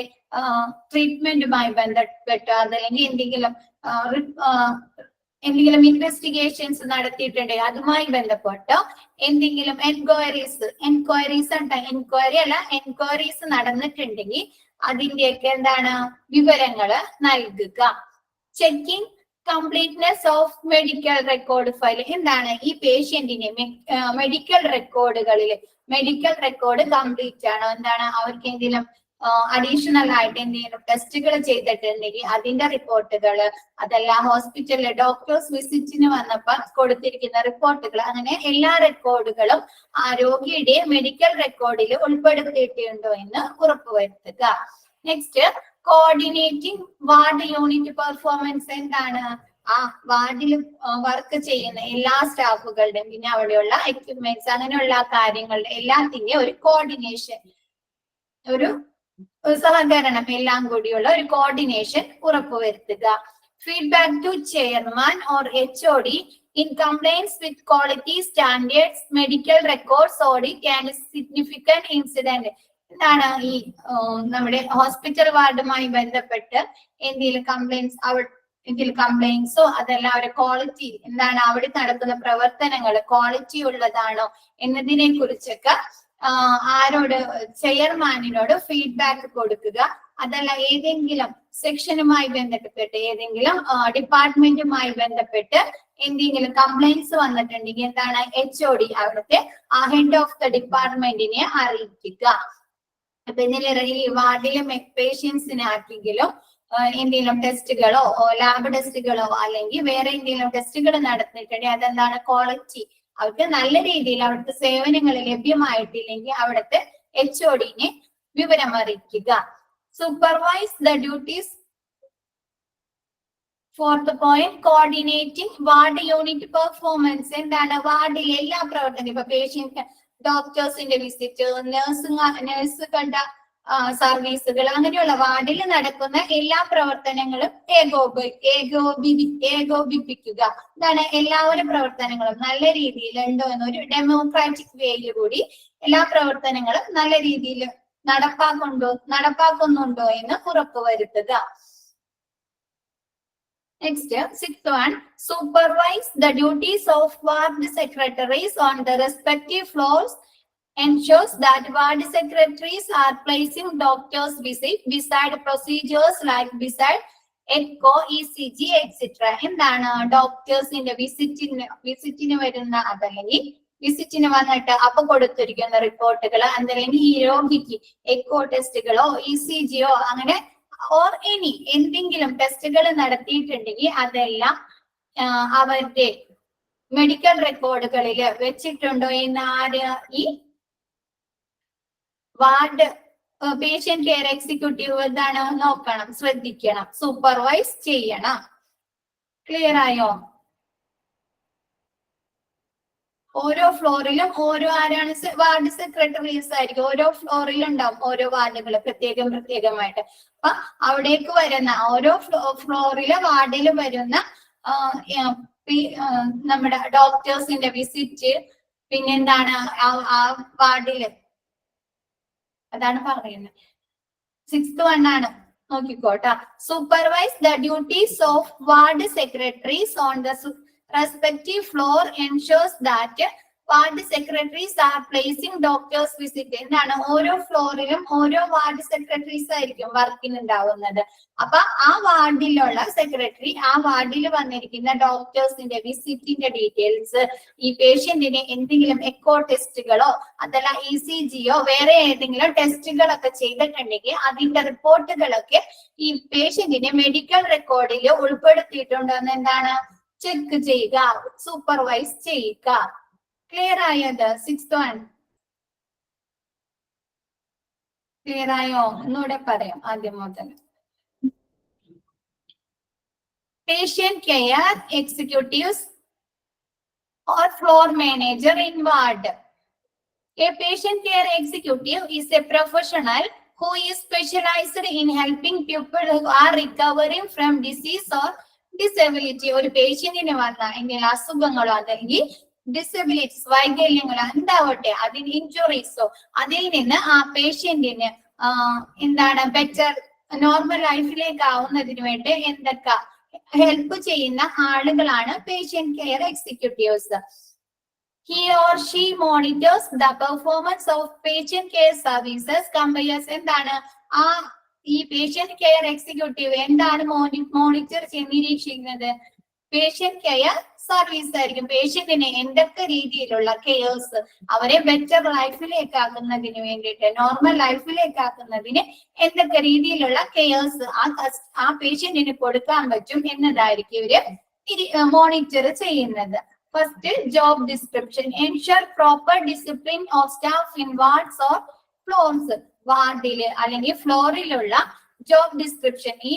ട്രീറ്റ്മെന്റുമായി ബന്ധപ്പെട്ടോ അതല്ലെങ്കിൽ എന്തെങ്കിലും ഇൻവെസ്റ്റിഗേഷൻസ് നടത്തിയിട്ടുണ്ടെങ്കിൽ അതുമായി ബന്ധപ്പെട്ടോ എന്തെങ്കിലും എൻക്വയറീസ് നടന്നിട്ടുണ്ടെങ്കിൽ അതിന്റെയൊക്കെ എന്താണ് വിവരങ്ങള് നൽകുക. Checking completeness of medical record file. എന്താണ് ഈ പേഷ്യന്റിന്റെ മെഡിക്കൽ റെക്കോർഡ് കംപ്ലീറ്റ് ആണോ, എന്താണ് അവർക്ക് എന്തെങ്കിലും അഡീഷണൽ ആയിട്ട് എന്തെങ്കിലും ടെസ്റ്റുകൾ ചെയ്തിട്ടുണ്ടെങ്കിൽ അതിന്റെ റിപ്പോർട്ടുകൾ, അതല്ല ഹോസ്പിറ്റലിലെ ഡോക്ടേഴ്സ് വിസിറ്റിന് വന്നപ്പോൾ കൊടുത്തിരിക്കുന്ന റിപ്പോർട്ടുകൾ, അങ്ങനെ എല്ലാ റെക്കോർഡുകളും ആ രോഗിയുടെ മെഡിക്കൽ റെക്കോർഡിൽ ഉൾപ്പെടുത്തിയിട്ടുണ്ടോ എന്ന് ഉറപ്പുവരുത്തുക. Next, coordinating ward unit performance. എന്താണ് ആ വാർഡിൽ വർക്ക് ചെയ്യുന്ന എല്ലാ സ്റ്റാഫുകളുടെയും പിന്നെ അവിടെയുള്ള എക്യുപ്മെന്റ്സ് അങ്ങനെയുള്ള കാര്യങ്ങളുടെ എല്ലാത്തിന്റെയും ഒരു കോർഡിനേഷൻ, ഒരു സഹകരണം എല്ലാം കൂടിയുള്ള ഒരു കോർഡിനേഷൻ ഉറപ്പുവരുത്തുക. Feedback to chairman or HOD in compliance with quality standards medical records audit and significant incident. എന്താണ് ഈ നമ്മുടെ ഹോസ്പിറ്റൽ വാർഡുമായി ബന്ധപ്പെട്ട് എന്തെങ്കിലും കംപ്ലൈൻസോ അതല്ല അവരുടെ ക്വാളിറ്റി എന്താണ്, അവിടെ നടക്കുന്ന പ്രവർത്തനങ്ങൾ ക്വാളിറ്റി ഉള്ളതാണോ എന്നതിനെ കുറിച്ചൊക്കെ ചെയർമാനിനോട് ഫീഡ്ബാക്ക് കൊടുക്കുക. അതല്ല ഏതെങ്കിലും സെക്ഷനുമായി ബന്ധപ്പെട്ട് ഏതെങ്കിലും ഡിപ്പാർട്ട്മെന്റുമായി ബന്ധപ്പെട്ട് എന്തെങ്കിലും കംപ്ലൈൻസ് വന്നിട്ടുണ്ടെങ്കിൽ എന്താണ് HOD അവിടുത്തെ ഹെഡ് ഓഫ് ദ ഡിപ്പാർട്ട്മെന്റിനെ അറിയിക്കുക. അപ്പൊ ഇന്നലെ ഈ വാർഡിലെ പേഷ്യൻസിനെ ആർക്കെങ്കിലും എന്തെങ്കിലും ടെസ്റ്റുകളോ ലാബ് ടെസ്റ്റുകളോ അല്ലെങ്കിൽ വേറെ എന്തെങ്കിലും ടെസ്റ്റുകൾ നടത്തിയിട്ടുണ്ടെങ്കിൽ അതെന്താണ് ക്വാളിറ്റി അവർക്ക് നല്ല രീതിയിൽ അവിടുത്തെ സേവനങ്ങൾ ലഭ്യമായിട്ടില്ലെങ്കിൽ അവിടുത്തെ HOD-നെ വിവരം അറിയിക്കുക. Supervise the duties. Fourth point, coordinating ward unit performance. എന്താണ് വാർഡിലെ എല്ലാ പ്രവർത്തനവും, ഇപ്പൊ പേഷ്യന്റ് ഡോക്ടേഴ്സിന്റെ വിസിറ്റ്, നഴ്സുകളുടെ സർവീസുകൾ, അങ്ങനെയുള്ള വാർഡിൽ നടക്കുന്ന എല്ലാ പ്രവർത്തനങ്ങളും ഏകോപിപ്പിക്കുക. എന്താണ് എല്ലാവരും പ്രവർത്തനങ്ങളും നല്ല രീതിയിൽ ഉണ്ടോ എന്നൊരു ഡെമോക്രാറ്റിക് വേയിൽ കൂടി എല്ലാ പ്രവർത്തനങ്ങളും നല്ല രീതിയിൽ നടപ്പാക്കുന്നുണ്ടോ എന്ന് ഉറപ്പുവരുത്തുക. Next, sixth one, supervise the duties of ward secretaries on the respective floors. Ensures that ward secretaries are placing doctors beside procedures like beside echo, ECG, etc. എന്താണ് ഡോക്ടേഴ്സിന്റെ വിസിറ്റിന് വരുന്ന അതല്ലെങ്കിൽ വിസിറ്റിന് വന്നിട്ട് അപ്പൊ കൊടുത്തിരിക്കുന്ന റിപ്പോർട്ടുകൾ, അല്ലെങ്കിൽ ഈ രോഗിക്ക് എക്കോ ടെസ്റ്റുകളോ ECGയോ അങ്ങനെ ഓർ എന്തെങ്കിലും ടെസ്റ്റുകൾ നടത്തിയിട്ടുണ്ടെങ്കിൽ അതെല്ലാം അവരുടെ മെഡിക്കൽ റെക്കോർഡുകളിൽ വെച്ചിട്ടുണ്ടോ എന്ന് ആര് ഈ വാർഡ് പേഷ്യന്റ് കെയർ എക്സിക്യൂട്ടീവ് എന്താണ് നോക്കണം, ശ്രദ്ധിക്കണം, സൂപ്പർവൈസ് ചെയ്യണം. ക്ലിയർ ആയോ? ഓരോ ഫ്ലോറിലും ഓരോ ആരാണ് വാർഡ് സെക്രട്ടറീസ് ആയിരിക്കും. ഓരോ ഫ്ലോറിലും ഉണ്ടാവും ഓരോ വാർഡുകൾ പ്രത്യേകമായിട്ട്. അപ്പൊ അവിടേക്ക് വരുന്ന ഓരോ ഫ്ലോറിലെ വാർഡിൽ വരുന്ന നമ്മുടെ ഡോക്ടേഴ്സിന്റെ വിസിറ്റ്, പിന്നെന്താണ് ആ വാർഡില് അതാണ് പറയുന്നത്. 6th one ആണ്, നോക്കിക്കോട്ടെ. Supervise the duties of ward secretaries on the respective floor ensures that ward secretaries are placing doctors visit. എന്താണ് ഓരോ ഫ്ലോറിലും ഓരോ വാർഡ് സെക്രട്ടറീസ് ആയിരിക്കും വർക്കിന് ഉണ്ടാവുന്നത്. അപ്പൊ ആ വാർഡിലുള്ള സെക്രട്ടറി ആ വാർഡിൽ വന്നിരിക്കുന്ന ഡോക്ടേഴ്സിന്റെ വിസിറ്റിന്റെ ഡീറ്റെയിൽസ്, ഈ പേഷ്യന്റിന് എന്തെങ്കിലും എക്കോ ടെസ്റ്റുകളോ അതല്ല ECGയോ വേറെ ഏതെങ്കിലും ടെസ്റ്റുകളൊക്കെ ചെയ്തിട്ടുണ്ടെങ്കിൽ അതിന്റെ റിപ്പോർട്ടുകളൊക്കെ ഈ പേഷ്യന്റിന്റെ മെഡിക്കൽ റെക്കോർഡിൽ ഉൾപ്പെടുത്തിയിട്ടുണ്ടോ എന്ന് എന്താണ് ചെക്ക് ചെയ്യുക, സൂപ്പർവൈസ് ചെയ്യുക. ക്ലിയർ ആയത്? 6th one ക്ലിയർ ആയോ? ഒന്നുകൂടെ പറയാം ആദ്യം മുതൽ. Patient care executives or floor manager in ward. A patient care executive is a professional who is specialized in helping people who are recovering from disease or disability. ഒരു പേഷ്യന്റിന് വന്ന എങ്കിൽ അസുഖങ്ങളോ അല്ലെങ്കിൽ ഡിസബിലിറ്റീസ് വൈകല്യങ്ങളോ എന്താവട്ടെ, അതിന് ഇഞ്ചുറീസോ, അതിൽ നിന്ന് ആ പേഷ്യന്റിന് എന്താണ് ബെറ്റർ നോർമൽ ലൈഫിലേക്ക് ആവുന്നതിന് വേണ്ടി എന്തൊക്കെ ഹെൽപ്പ് ചെയ്യുന്ന ആളുകളാണ് patient care executives. He or she monitors the performance of patient care services compares. എന്താണ് ആ ഈ പേഷ്യന്റ് കെയർ എക്സിക്യൂട്ടീവ് എന്താണ് മോണിറ്റർ നിരീക്ഷിക്കുന്നത്? പേഷ്യന്റ് കെയർ സർവീസ് ആയിരിക്കും. പേഷ്യന്റിന് എന്തൊക്കെ രീതിയിലുള്ള കെയേഴ്സ് അവരെ ബെറ്റർ ലൈഫിലേക്ക് ആക്കുന്നതിന് വേണ്ടിയിട്ട്, നോർമൽ ലൈഫിലേക്ക് ആക്കുന്നതിന് എന്തൊക്കെ രീതിയിലുള്ള കെയേഴ്സ് ആ പേഷ്യന്റിന് കൊടുക്കാൻ പറ്റും എന്നതായിരിക്കും ഇവര് മോണിറ്റർ ചെയ്യുന്നത്. First, job description. Ensure proper discipline of staff in wards or floors. വാർഡില് അല്ലെങ്കിൽ ഫ്ലോറിലുള്ള ജോബ് ഡിസ്ക്രിപ്ഷൻ, ഈ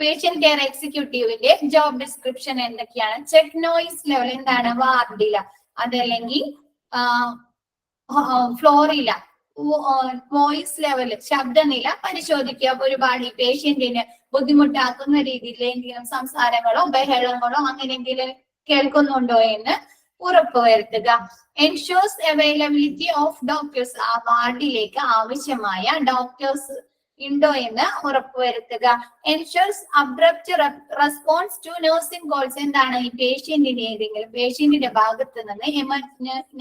പേഷ്യന്റ് കെയർ എക്സിക്യൂട്ടീവിന്റെ ജോബ് ഡിസ്ക്രിപ്ഷൻ എന്തൊക്കെയാണ്? ചെക്ക് നോയിസ് ലെവൽ, എന്താണ് വാർഡില, അതല്ലെങ്കിൽ ഫ്ലോറില വോയിസ് ലെവൽ, ശബ്ദനില പരിശോധിക്കുക. ഒരുപാട് ഈ പേഷ്യന്റിന് ബുദ്ധിമുട്ടാക്കുന്ന രീതിയിൽ എന്തെങ്കിലും സംസാരങ്ങളോ ബഹളങ്ങളോ അങ്ങനെയെങ്കിലും കേൾക്കുന്നുണ്ടോ എന്ന് ഉറപ്പുവരുത്തുക. Ensures availability of doctors. ആ വാർഡിലേക്ക് ആവശ്യമായ ഡോക്ടേഴ്സ് ഉണ്ടോ എന്ന് ഉറപ്പുവരുത്തുക. Ensures abrupt response to nursing calls. എന്താണ് ഈ പേഷ്യന്റിന്റെ ഭാഗത്ത് നിന്ന്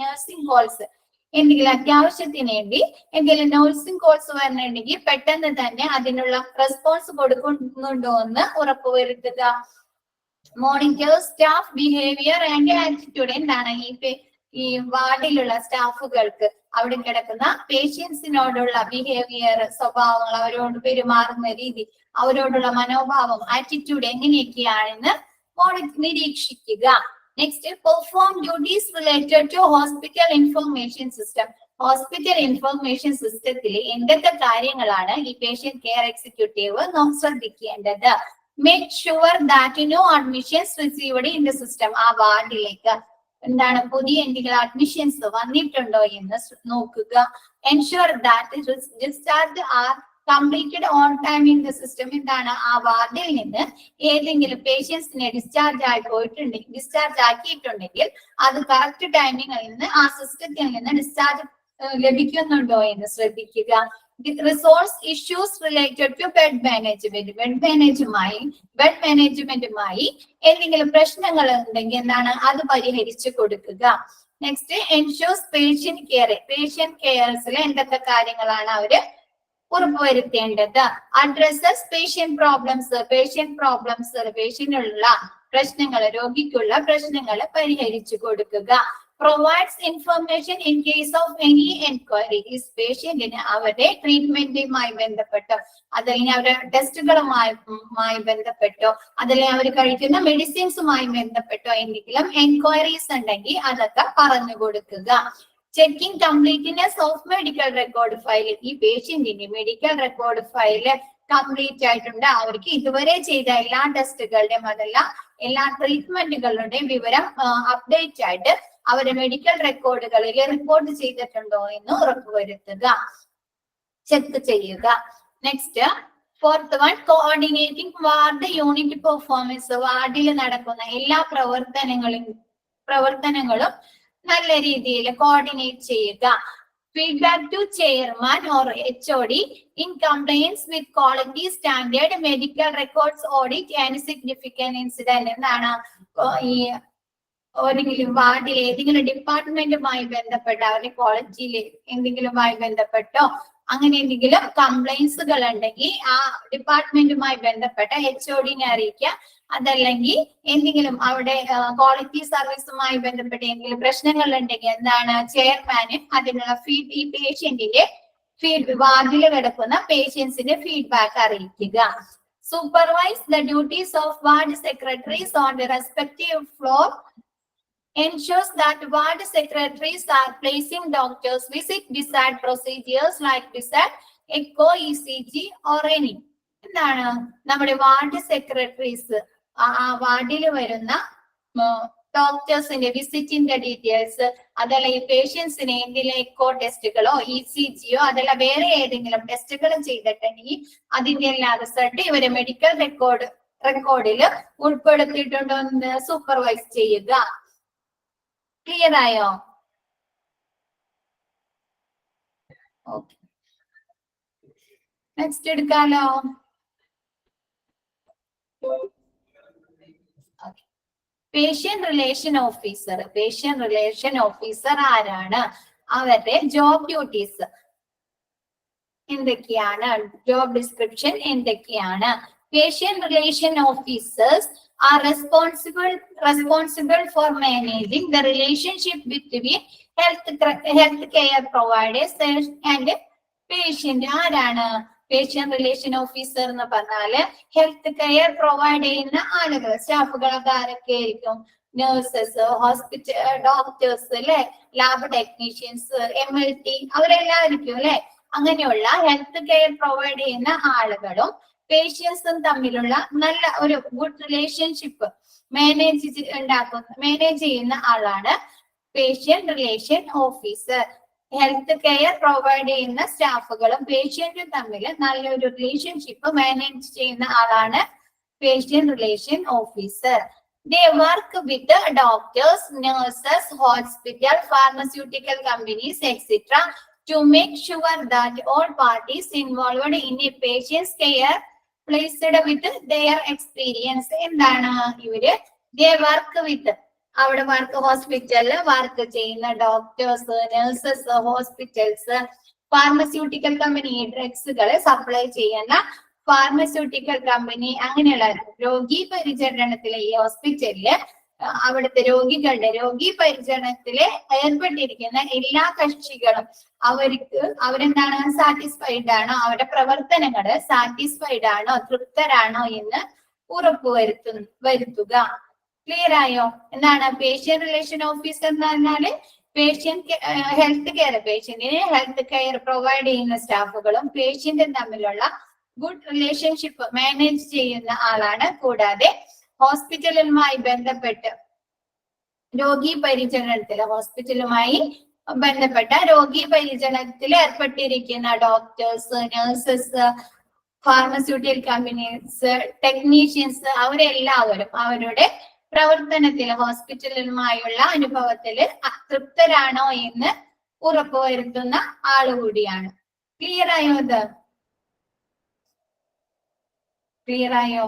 നഴ്സിംഗ് കോൾസ്, എന്തെങ്കിലും അത്യാവശ്യത്തിന് വേണ്ടി എന്തെങ്കിലും നഴ്സിംഗ് കോൾസ് വരണമെങ്കിൽ പെട്ടെന്ന് തന്നെ അതിനുള്ള റെസ്പോൺസ് കൊടുക്കുന്നുണ്ടോ എന്ന് ഉറപ്പുവരുത്തുക. Monitor staff behaviour and attitude. എന്താണ് ഈ വാർഡിലുള്ള സ്റ്റാഫുകൾക്ക് അവിടെ കിടക്കുന്ന പേഷ്യൻസിനോടുള്ള ബിഹേവിയർ, സ്വഭാവങ്ങൾ, അവരോട് പെരുമാറുന്ന രീതി, അവരോടുള്ള മനോഭാവം, ആറ്റിറ്റ്യൂഡ് എങ്ങനെയൊക്കെയാണെന്ന് നിരീക്ഷിക്കുക. Next, perform duties related to hospital information system. Hospital information സിസ്റ്റത്തിൽ എന്തൊക്കെ കാര്യങ്ങളാണ് ഈ പേഷ്യന്റ് കെയർ എക്സിക്യൂട്ടീവ് ശ്രദ്ധിക്കേണ്ടത്? Make sure that no admissions received in the system. ആ വാർഡിലേക്ക് എന്താണ് പുതിയ എന്തെങ്കിലും അഡ്മിഷൻസ് വന്നിട്ടുണ്ടോ എന്ന് നോക്കുക. Ensure that discharge are completed on time in the system. എന്താണ് ആ വാർഡിൽ നിന്ന് ഏതെങ്കിലും പേഷ്യൻസിനെ ഡിസ്ചാർജ് ആക്കിയിട്ടുണ്ടെങ്കിൽ അത് കറക്റ്റ് ടൈമിങ്ങിൽ നിന്ന് ആ സിസ്റ്റത്തിൽ നിന്ന് ഡിസ്ചാർജ് ലഭിക്കുന്നുണ്ടോ എന്ന് ശ്രദ്ധിക്കുക. Resource issues related to bed management. Bed മാനേജ്മെന്റുമായി എന്തെങ്കിലും പ്രശ്നങ്ങൾ ഉണ്ടെങ്കിൽ എന്താണ് അത് പരിഹരിച്ചു കൊടുക്കുക. നെക്സ്റ്റ്, എൻഷുവേഴ്സ് പേഷ്യന്റ് കെയർസിൽ എന്തൊക്കെ കാര്യങ്ങളാണ് അവര് ഉറപ്പുവരുത്തേണ്ടത്? അഡ്രസ്സസ് പേഷ്യന്റിനുള്ള പ്രശ്നങ്ങൾ, രോഗിക്കുള്ള പ്രശ്നങ്ങൾ പരിഹരിച്ചു കൊടുക്കുക. Provides information in case of any enquiry. പേഷ്യന്റിന് അവരുടെ ട്രീറ്റ്മെന്റുമായി ബന്ധപ്പെട്ടോ അതല്ലെങ്കിൽ അവരുടെ ടെസ്റ്റുകളുമായി ബന്ധപ്പെട്ടോ അതല്ലെങ്കിൽ അവർ കഴിക്കുന്ന മെഡിസിൻസുമായി ബന്ധപ്പെട്ടോ എന്തെങ്കിലും എൻക്വയറീസ് ഉണ്ടെങ്കിൽ അതൊക്കെ പറഞ്ഞു കൊടുക്കുക. Checking completeness of medical record file. ഈ പേഷ്യന്റിന്റെ മെഡിക്കൽ റെക്കോർഡ് ഫയല് കംപ്ലീറ്റ് ആയിട്ടുണ്ട്, അവർക്ക് ഇതുവരെ ചെയ്ത എല്ലാ ടെസ്റ്റുകളുടെയും അതല്ല എല്ലാ ട്രീറ്റ്മെന്റുകളുടെയും വിവരം അപ്ഡേറ്റ് ആയിട്ട് അവരുടെ മെഡിക്കൽ റെക്കോർഡുകളിൽ റിപ്പോർട്ട് ചെയ്തിട്ടുണ്ടോ എന്ന് ഉറപ്പുവരുത്തുക, ചെക്ക് ചെയ്യുക. Next fourth one, coordinating ward unit performance. വാർഡിൽ നടക്കുന്ന എല്ലാ പ്രവർത്തനങ്ങളും നല്ല രീതിയിൽ കോർഡിനേറ്റ് ചെയ്യുക. Feedback to chairman or HOD in compliance with quality standard medical records audit and significant incident. എന്താണ് ഈ ഏതെങ്കിലും വാർഡിൽ ഏതെങ്കിലും ഡിപ്പാർട്ട്മെന്റുമായി ബന്ധപ്പെട്ട അവരുടെ ക്വാളിറ്റിയിൽ എന്തെങ്കിലുമായി ബന്ധപ്പെട്ടോ അങ്ങനെ എന്തെങ്കിലും കംപ്ലൈൻസുകൾ ഉണ്ടെങ്കിൽ ആ ഡിപ്പാർട്ട്മെന്റുമായി ബന്ധപ്പെട്ട HOD-നെ അറിയിക്കുക. അതല്ലെങ്കിൽ എന്തെങ്കിലും അവിടെ ക്വാളിറ്റി സർവീസുമായി ബന്ധപ്പെട്ട എന്തെങ്കിലും പ്രശ്നങ്ങൾ ഉണ്ടെങ്കിൽ എന്താണ് ചെയർമാന് അതിനുള്ള ഈ പേഷ്യന്റിന്റെ വാർഡിൽ കിടക്കുന്ന പേഷ്യൻസിന്റെ ഫീഡ്ബാക്ക് അറിയിക്കുക. Supervise the duties of ward secretaries on the respective floor. Ensures that ward secretaries are placing doctors visit desired procedures like DISAD, echo, ECG or any. എന്താണ് നമ്മുടെ വാർഡ് സെക്രട്ടറീസ് ആ വാർഡിൽ വരുന്ന ഡോക്ടേഴ്സിന്റെ വിസിറ്റിന്റെ ഡീറ്റെയിൽസ് അതല്ല ഈ പേഷ്യൻസിന് എന്തെങ്കിലും എക്കോ ടെസ്റ്റുകളോ ECG-യോ അതല്ല വേറെ ഏതെങ്കിലും ടെസ്റ്റുകൾ ചെയ്തിട്ടുണ്ടെങ്കിൽ അതിന്റെ എല്ലാ റിസൾട്ട് ഇവരെ മെഡിക്കൽ റെക്കോർഡിൽ ഉൾപ്പെടുത്തിയിട്ടുണ്ടോ എന്ന് സൂപ്പർവൈസ് ചെയ്യുക. ക്ലിയർ ആയോ? ഓക്കെ, നെക്സ്റ്റ് എടുക്കാലോ. Patient relation officer. Patient relation officer ആരാണ്? അവരുടെ ജോബ് ഡ്യൂട്ടീസ് എന്തൊക്കെയാണ്? ജോബ് ഡിസ്ക്രിപ്ഷൻ എന്തൊക്കെയാണ്? Patient relation officers are responsible for managing the relationship between health care providers and patient. ആരാണ് പേഷ്യന്റ് റിലേഷൻ ഓഫീസർ എന്ന് പറഞ്ഞാല്? Health care provide ചെയ്യുന്ന ആളുകൾ, സ്റ്റാഫുകളൊക്കെ ആരൊക്കെ ആയിരിക്കും? നഴ്സസ്, ഹോസ്പിറ്റൽ ഡോക്ടേഴ്സ് അല്ലെ, ലാബ് ടെക്നീഷ്യൻസ്, MLT അവരെല്ലാവർക്കും അല്ലെ. അങ്ങനെയുള്ള ഹെൽത്ത് കെയർ പ്രൊവൈഡ് ചെയ്യുന്ന ആളുകളും പേഷ്യൻസും തമ്മിലുള്ള നല്ല ഒരു ഗുഡ് റിലേഷൻഷിപ്പ് മാനേജ് ചെയ്യുന്ന ആളാണ് patient relation officer. Health care provide ചെയ്യുന്ന സ്റ്റാഫുകളും പേഷ്യന്റും തമ്മിൽ നല്ലൊരു റിലേഷൻഷിപ്പ് മാനേജ് ചെയ്യുന്ന ആളാണ് patient relation officer. They work with the doctors, nurses, hospital, pharmaceutical companies, etc. to make sure that all parties involved in a patient's care placed with their experience. എന്താണ് ഇവര്? They work with അവിടെ ഹോസ്പിറ്റലില് work ചെയ്യുന്ന doctors, nurses, hospitals, pharmaceutical company, ഡ്രഗ്സുകൾ supply ചെയ്യുന്ന pharmaceutical company, അങ്ങനെയുള്ള രോഗി പരിചരണത്തിലെ ഈ ഹോസ്പിറ്റലില് അവിടുത്തെ രോഗി പരിചരണത്തില് ഏർപ്പെട്ടിരിക്കുന്ന എല്ലാ കക്ഷികളും അവരെന്താണ് സാറ്റിസ്ഫൈഡ് ആണോ, അവരുടെ പ്രവർത്തനങ്ങള് സാറ്റിസ്ഫൈഡ് ആണോ, തൃപ്തരാണോ എന്ന് വരുത്തുക. ക്ലിയർ ആയോ? എന്താണ് പേഷ്യന്റ് റിലേഷൻ ഓഫീസർ എന്ന് പറഞ്ഞാല്? പേഷ്യന്റിന് ഹെൽത്ത് കെയർ പ്രൊവൈഡ് ചെയ്യുന്ന സ്റ്റാഫുകളും പേഷ്യന്റും തമ്മിലുള്ള ഗുഡ് റിലേഷൻഷിപ്പ് മാനേജ് ചെയ്യുന്ന ആളാണ്. കൂടാതെ ഹോസ്പിറ്റലുമായി ബന്ധപ്പെട്ട് ഹോസ്പിറ്റലുമായി ബന്ധപ്പെട്ട രോഗി പരിചരണത്തിൽ ഏർപ്പെട്ടിരിക്കുന്ന doctors, nurses, pharmaceutical companies, technicians അവരെല്ലാവരും അവരുടെ പ്രവർത്തനത്തിൽ ഹോസ്പിറ്റലുമായുള്ള അനുഭവത്തിൽ തൃപ്തരാണോ എന്ന് ഉറപ്പുവരുത്തുന്ന ആളുകൂടിയാണ്. ക്ലിയർ ആയോ? ഇത് ക്ലിയർ ആയോ?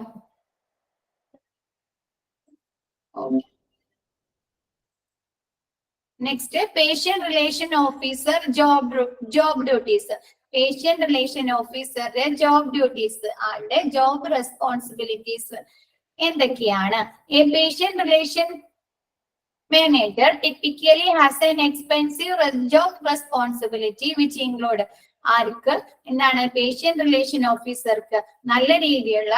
Next patient relation officer job duties. Patient relation ഓഫീസറുടെ ജോബ് ഡ്യൂട്ടീസ്, ആളുടെ ജോബ് റെസ്പോൺസിബിലിറ്റീസ് എന്തൊക്കെയാണ്? A patient relation manager typically has an expensive job responsibility which include ആർക്ക് എന്താണ് പേഷ്യന്റ് റിലേഷൻ ഓഫീസർക്ക് നല്ല രീതിയിലുള്ള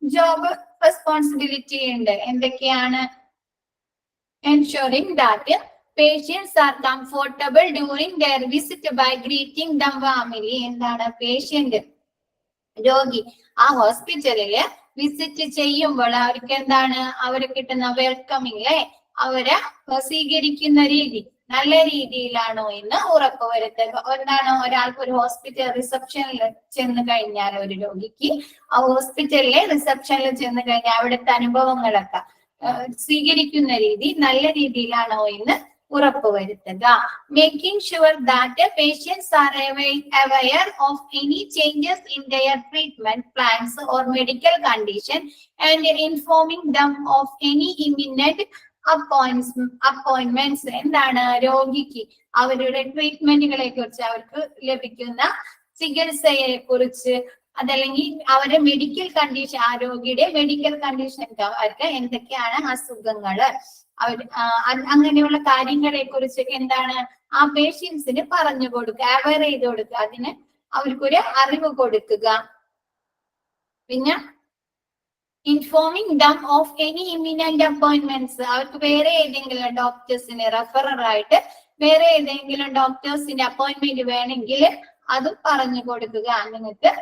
ജോബ് റെസ്പോൺസിബിലിറ്റി ഉണ്ട്. എന്തൊക്കെയാണ്? ensuring that patients are comfortable during their visit by greeting them warmly. എന്താണ്? Patient രോഗി ആ ഹോസ്പിറ്റലില് വിസിറ്റ് ചെയ്യുമ്പോൾ അവർക്ക് എന്താണ് അവര് കിട്ടുന്ന വെൽക്കമില്ലേ, അവരെ സ്വീകരിക്കുന്ന രീതി നല്ല രീതിയിലാണോ എന്ന് ഉറപ്പുവരുത്തുക. എന്താണ്? ഒരാൾക്ക് ഒരു ഹോസ്പിറ്റൽ റിസപ്ഷനിൽ ചെന്ന് കഴിഞ്ഞാൽ ഒരു രോഗിക്ക് ആ ഹോസ്പിറ്റലിലെ റിസപ്ഷനിൽ ചെന്ന് കഴിഞ്ഞാൽ അവിടുത്തെ അനുഭവങ്ങളൊക്കെ സ്വീകരിക്കുന്ന രീതി നല്ല രീതിയിലാണോ എന്ന് ഉറപ്പുവരുത്തുക. Making sure that patients are aware of any changes in their treatment plans or medical condition and informing them of any imminent appointments. എന്താണ്? രോഗിക്ക് അവരുടെ ട്രീറ്റ്മെന്റുകളെ കുറിച്ച്, അവർക്ക് ലഭിക്കുന്ന ചികിത്സയെ കുറിച്ച്, അതല്ലെങ്കിൽ അവരുടെ മെഡിക്കൽ കണ്ടീഷൻ, ആ രോഗിയുടെ മെഡിക്കൽ കണ്ടീഷൻ, അവർക്ക് എന്തൊക്കെയാണ് അസുഖങ്ങള്, അവർ അങ്ങനെയുള്ള കാര്യങ്ങളെ കുറിച്ച് എന്താണ് ആ പേഷ്യൻസിന് പറഞ്ഞു കൊടുക്കുക, അവെയർ ചെയ്ത് കൊടുക്കുക, അതിന് അവർക്കൊരു അറിവ് കൊടുക്കുക. പിന്നെ informing dum of any imminent appointments, അവർക്ക് വേറെ ഏതെങ്കിലും ഡോക്ടേഴ്സിന് റെഫററായിട്ട് വേറെ ഏതെങ്കിലും ഡോക്ടേഴ്സിന്റെ അപ്പോയിന്റ്മെന്റ് വേണമെങ്കിൽ അതും പറഞ്ഞു കൊടുക്കുക. നിങ്ങൾക്ക്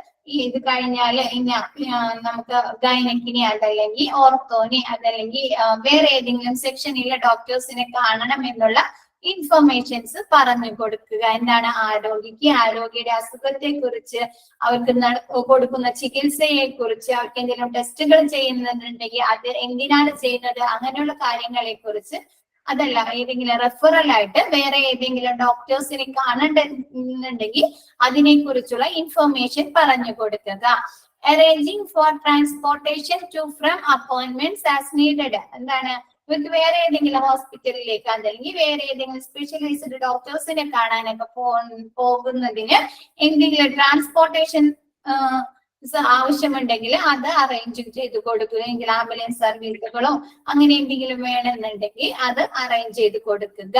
ഇത് കഴിഞ്ഞാല് നമുക്ക് ഗൈനക്കിനെ അതല്ലെങ്കിൽ ഓർത്തോനെ അതല്ലെങ്കിൽ വേറെ ഏതെങ്കിലും സെക്ഷനിലെ ഡോക്ടേഴ്സിനെ കാണണം എന്നുള്ള ഇൻഫർമേഷൻസ് പറഞ്ഞു കൊടുക്കുക. എന്താണ്? ആരോഗ്യയുടെ അസുഖത്തെ കുറിച്ച്, അവർക്ക് കൊടുക്കുന്ന ചികിത്സയെ കുറിച്ച്, അവർക്ക് എന്തെങ്കിലും ടെസ്റ്റുകൾ ചെയ്യുന്നുണ്ടെങ്കിൽ അത് എന്തിനാണ് ചെയ്യുന്നത്, അങ്ങനെയുള്ള കാര്യങ്ങളെ കുറിച്ച്, അതല്ല ഏതെങ്കിലും റെഫറൽ ആയിട്ട് വേറെ ഏതെങ്കിലും ഡോക്ടേഴ്സിനെ കാണണ്ടെന്നുണ്ടെങ്കിൽ അതിനെ കുറിച്ചുള്ള ഇൻഫർമേഷൻ പറഞ്ഞു കൊടുക്കുക. Arranging for transportation to from appointments as needed. എന്താണ്? ഇവർക്ക് വേറെ ഏതെങ്കിലും ഹോസ്പിറ്റലിലേക്ക് അതല്ലെങ്കിൽ വേറെ ഏതെങ്കിലും സ്പെഷ്യലൈസ്ഡ് ഡോക്ടേഴ്സിനെ കാണാനൊക്കെ പോകുന്നതിന് എന്തെങ്കിലും ട്രാൻസ്പോർട്ടേഷൻ ആവശ്യമുണ്ടെങ്കിൽ അത് അറേഞ്ച് ചെയ്ത് കൊടുക്കുക. എങ്കിൽ ആംബുലൻസ് സർവീസുകളോ അങ്ങനെ എന്തെങ്കിലും വേണമെന്നുണ്ടെങ്കിൽ അത് അറേഞ്ച് ചെയ്ത് കൊടുക്കുക.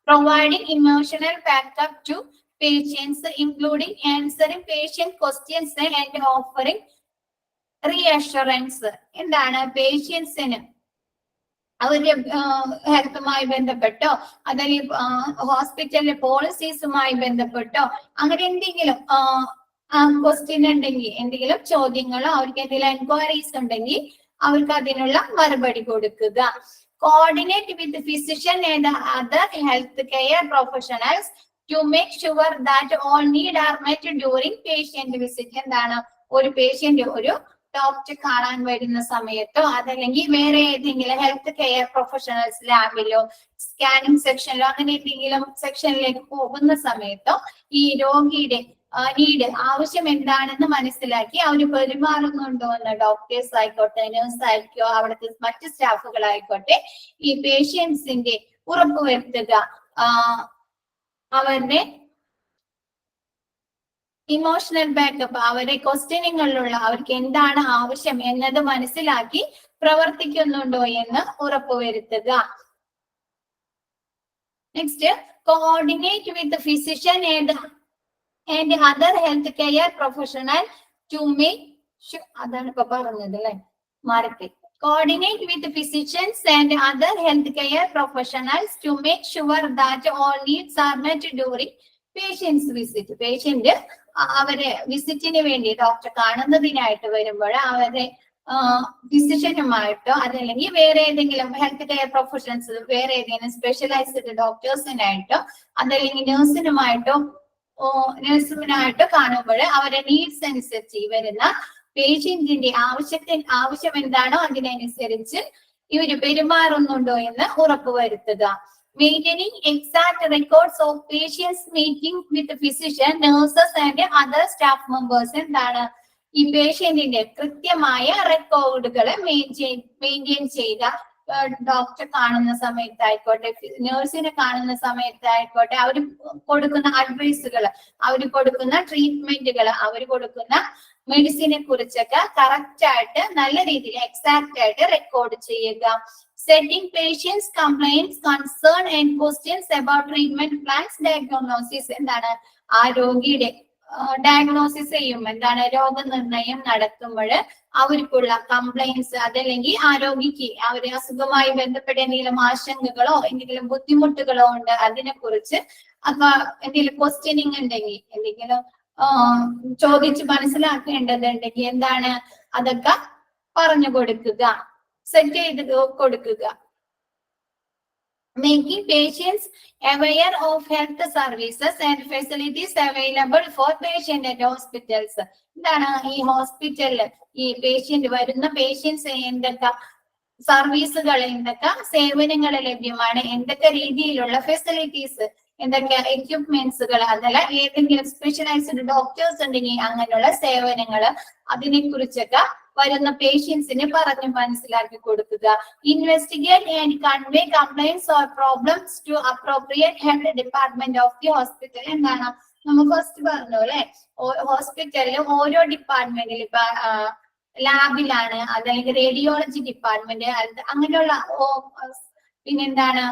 Providing emotional backup to patients including answering patient questions and offering reassurance. എന്താണ്? പേഷ്യൻസിന് അവരുടെ ഹെൽത്തുമായി ബന്ധപ്പെട്ടോ അതല്ലെങ്കിൽ ഹോസ്പിറ്റലിലെ പോളിസീസുമായി ബന്ധപ്പെട്ടോ അങ്ങനെ എന്തെങ്കിലും ക്വസ്റ്റ്യൻ ഉണ്ടെങ്കിൽ, എന്തെങ്കിലും ചോദ്യങ്ങളോ അവർക്ക് എന്തെങ്കിലും എൻക്വയറീസ് ഉണ്ടെങ്കിൽ അവർക്ക് അതിനുള്ള മറുപടി കൊടുക്കുക. Coordinate with physician and other health care professionals to make sure that all need are met during patient visit. എന്താണ്? ഒരു പേഷ്യന്റ് ഒരു ഡോക്ടർ കാണാൻ വരുന്ന സമയത്തോ അതല്ലെങ്കിൽ വേറെ ഏതെങ്കിലും ഹെൽത്ത് കെയർ പ്രൊഫഷണൽസ് ലാബിലോ സ്കാനിങ് സെക്ഷനിലോ അങ്ങനെ എന്തെങ്കിലും സെക്ഷനിലേക്ക് പോകുന്ന സമയത്തോ ഈ രോഗിയുടെ നീഡ് ആവശ്യം എന്താണെന്ന് മനസ്സിലാക്കി അവർ പെരുമാറുന്നുണ്ടോ എന്ന് ഡോക്ടേഴ്സ് ആയിക്കോട്ടെ, നഴ്സ് ആയിക്കോ, അവിടുത്തെ മറ്റ് സ്റ്റാഫുകളായിക്കോട്ടെ ഈ പേഷ്യൻസിന്റെ ഉറപ്പുവരുത്തുക. അവരുടെ ഇമോഷണൽ ബാക്കപ്പ്, അവരുടെ ക്വസ്റ്റ്യനിങ്ങളിലുള്ള അവർക്ക് എന്താണ് ആവശ്യം എന്നത് മനസ്സിലാക്കി പ്രവർത്തിക്കുന്നുണ്ടോ എന്ന് ഉറപ്പുവരുത്തുക. Next, coordinate with physician and other health care professional to make sure, അതാണ് ഇപ്പൊ പറഞ്ഞത് അല്ലെ, മാറട്ടെ. Coordinate with physicians and other health care professionals to make sure that all needs are met during patient's visit. Patient അവരെ വിസിറ്റിന് വേണ്ടി doctor കാണുന്നതിനായിട്ട് വരുമ്പോൾ അവരെ ഫിസിഷ്യനുമായിട്ടോ അതല്ലെങ്കിൽ വേറെ ഏതെങ്കിലും ഹെൽത്ത് കെയർ പ്രൊഫഷണൽസ് വേറെ ഏതെങ്കിലും സ്പെഷ്യലൈസ്ഡ് ഡോക്ടേഴ്സിനായിട്ടോ അതല്ലെങ്കിൽ നഴ്സിനായിട്ടോ കാണുമ്പോൾ അവരുടെ നീഡ്സ് അനുസരിച്ച് വരുന്ന പേഷ്യന്റിന്റെ ആവശ്യം എന്താണോ അതിനനുസരിച്ച് ഇവര് പെരുമാറുന്നുണ്ടോ എന്ന് ഉറപ്പുവരുത്തുക. Maintaining exact records of patients meeting with physician, nurses and other staff members. എന്താണ്? ഈ പേഷ്യന്റിന്റെ കൃത്യമായ റെക്കോർഡുകളെ മെയിൻറ്റെയിൻ ചെയ്ത ഡോക്ടർ കാണുന്ന സമയത്തായിക്കോട്ടെ നഴ്സിനെ കാണുന്ന സമയത്തായിക്കോട്ടെ അവർ കൊടുക്കുന്ന അഡ്വൈസുകൾ, അവർ കൊടുക്കുന്ന ട്രീറ്റ്മെന്റുകൾ, അവർ കൊടുക്കുന്ന മെഡിസിനെ കുറിച്ചൊക്കെ കറക്റ്റ് ആയിട്ട് നല്ല രീതിയിൽ എക്സാക്ട് ആയിട്ട് റെക്കോർഡ് ചെയ്യുക. Setting patients compliance concern and questions about treatment plans diagnosis. എന്താണ് ആ രോഗിയുടെ ഡയഗ്നോസിസ് ചെയ്യും, എന്താണ് രോഗനിർണയം നടത്തുമ്പോൾ അവർക്കുള്ള കംപ്ലൈൻസ് അതല്ലെങ്കിൽ ആ രോഗിക്ക് അവരെ അസുഖവുമായി ബന്ധപ്പെട്ട എന്തെങ്കിലും ആശങ്കകളോ എന്തെങ്കിലും ബുദ്ധിമുട്ടുകളോ ഉണ്ട് അതിനെ കുറിച്ച് അപ്പൊ എന്തെങ്കിലും ക്വസ്റ്റ്യനിങ് ഉണ്ടെങ്കിൽ എന്തെങ്കിലും ചോദിച്ച് മനസ്സിലാക്കേണ്ടതുണ്ടെങ്കിൽ എന്താണ് അതൊക്കെ പറഞ്ഞു കൊടുക്കുക, സെറ്റ് ചെയ്ത് കൊടുക്കുക. Making patients aware of health services and facilities available for patient at hospitals. എന്താണ് ഈ ഹോസ്പിറ്റലിൽ ഈ വരുന്ന പേഷ്യൻസ് എന്തൊക്കെ സർവീസുകൾ, എന്തൊക്കെ സേവനങ്ങൾ ലഭ്യമാണ്, എന്തൊക്കെ രീതിയിലുള്ള ഫെസിലിറ്റീസ്, എന്തൊക്കെ എക്യുപ്മെന്റ്സുകൾ, അതല്ല ഏതെങ്കിലും സ്പെഷ്യലൈസ്ഡ് ഡോക്ടേഴ്സ് ഉണ്ടെങ്കിൽ അങ്ങനെയുള്ള സേവനങ്ങൾ, അതിനെ കുറിച്ചൊക്കെ വരുന്ന പേഷ്യൻസിന് പറഞ്ഞു മനസ്സിലാക്കി കൊടുക്കുക. Investigate and convey complaints or problems to appropriate health department of the hospital. എന്താണ് നമ്മൾ ഫസ്റ്റ് പറഞ്ഞു അല്ലെ, ഹോസ്പിറ്റലിൽ ഓരോ ഡിപ്പാർട്ട്മെന്റിൽ ഇപ്പൊ ലാബിലാണ്, അതല്ലെങ്കിൽ റേഡിയോളജി ഡിപ്പാർട്ട്മെന്റ്, അങ്ങനെയുള്ള പിന്നെന്താണ്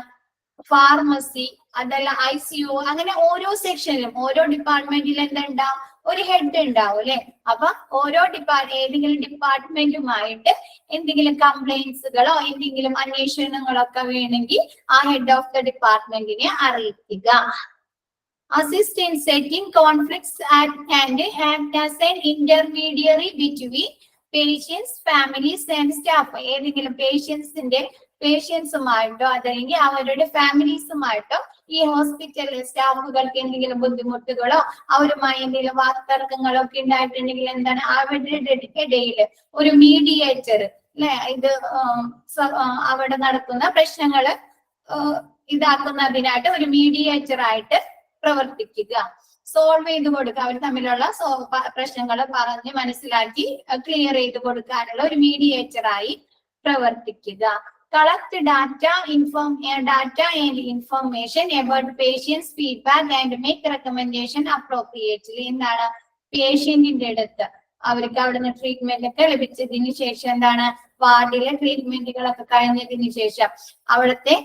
ഫാർമസി, അതല്ല ICU, അങ്ങനെ ഓരോ സെക്ഷനിലും ഓരോ ഡിപ്പാർട്ട്മെന്റിൽ എന്തുണ്ടാവും, ഒരു ഹെഡ് ഉണ്ടാവും അല്ലെ. അപ്പൊ ഓരോ ഏതെങ്കിലും ഡിപ്പാർട്ട്മെന്റുമായിട്ട് എന്തെങ്കിലും കംപ്ലൈന്റ്സുകളോ എന്തെങ്കിലും അന്വേഷണങ്ങളൊക്കെ വേണമെങ്കിൽ ആ ഹെഡ് ഓഫ് ദ ഡിപ്പാർട്ട്മെന്റിനെ അറിയിക്കുക. Assist in setting conflicts and act as an intermediary between patients families and staff. ഏതെങ്കിലും പേഷ്യൻസുമായിട്ടോ അതല്ലെങ്കിൽ അവരുടെ ഫാമിലീസുമായിട്ടോ ഈ ഹോസ്പിറ്റലിലെ സ്റ്റാഫുകൾക്ക് എന്തെങ്കിലും ബുദ്ധിമുട്ടുകളോ അവരുമായി എന്തെങ്കിലും വാക്തർക്കങ്ങളോ ഒക്കെ ഉണ്ടായിട്ടുണ്ടെങ്കിൽ എന്താണ് അവരുടെ ഇടയിൽ ഒരു മീഡിയേറ്റർ അല്ലെ, ഇത് അവിടെ നടക്കുന്ന പ്രശ്നങ്ങള് ഇതാക്കുന്നതിനായിട്ട് ഒരു മീഡിയേറ്റർ ആയിട്ട് പ്രവർത്തിക്കുക. സോൾവ് ചെയ്ത് കൊടുക്കുക, അവർ തമ്മിലുള്ള പ്രശ്നങ്ങൾ പറഞ്ഞ് മനസ്സിലാക്കി ക്ലിയർ ചെയ്ത് കൊടുക്കാനുള്ള ഒരു മീഡിയേറ്റർ ആയി പ്രവർത്തിക്കുക. Collect data and information about patients' feedback and make recommendation appropriately. എന്താണ് പേഷ്യന്റിന്റെ അടുത്ത് അവർക്ക് അവിടുന്ന് ട്രീറ്റ്മെന്റ് ഒക്കെ ലഭിച്ചതിന് ശേഷം എന്താണ് വാർഡിലെ ട്രീറ്റ്മെന്റുകളൊക്കെ കഴിഞ്ഞതിന് ശേഷം അവിടുത്തെ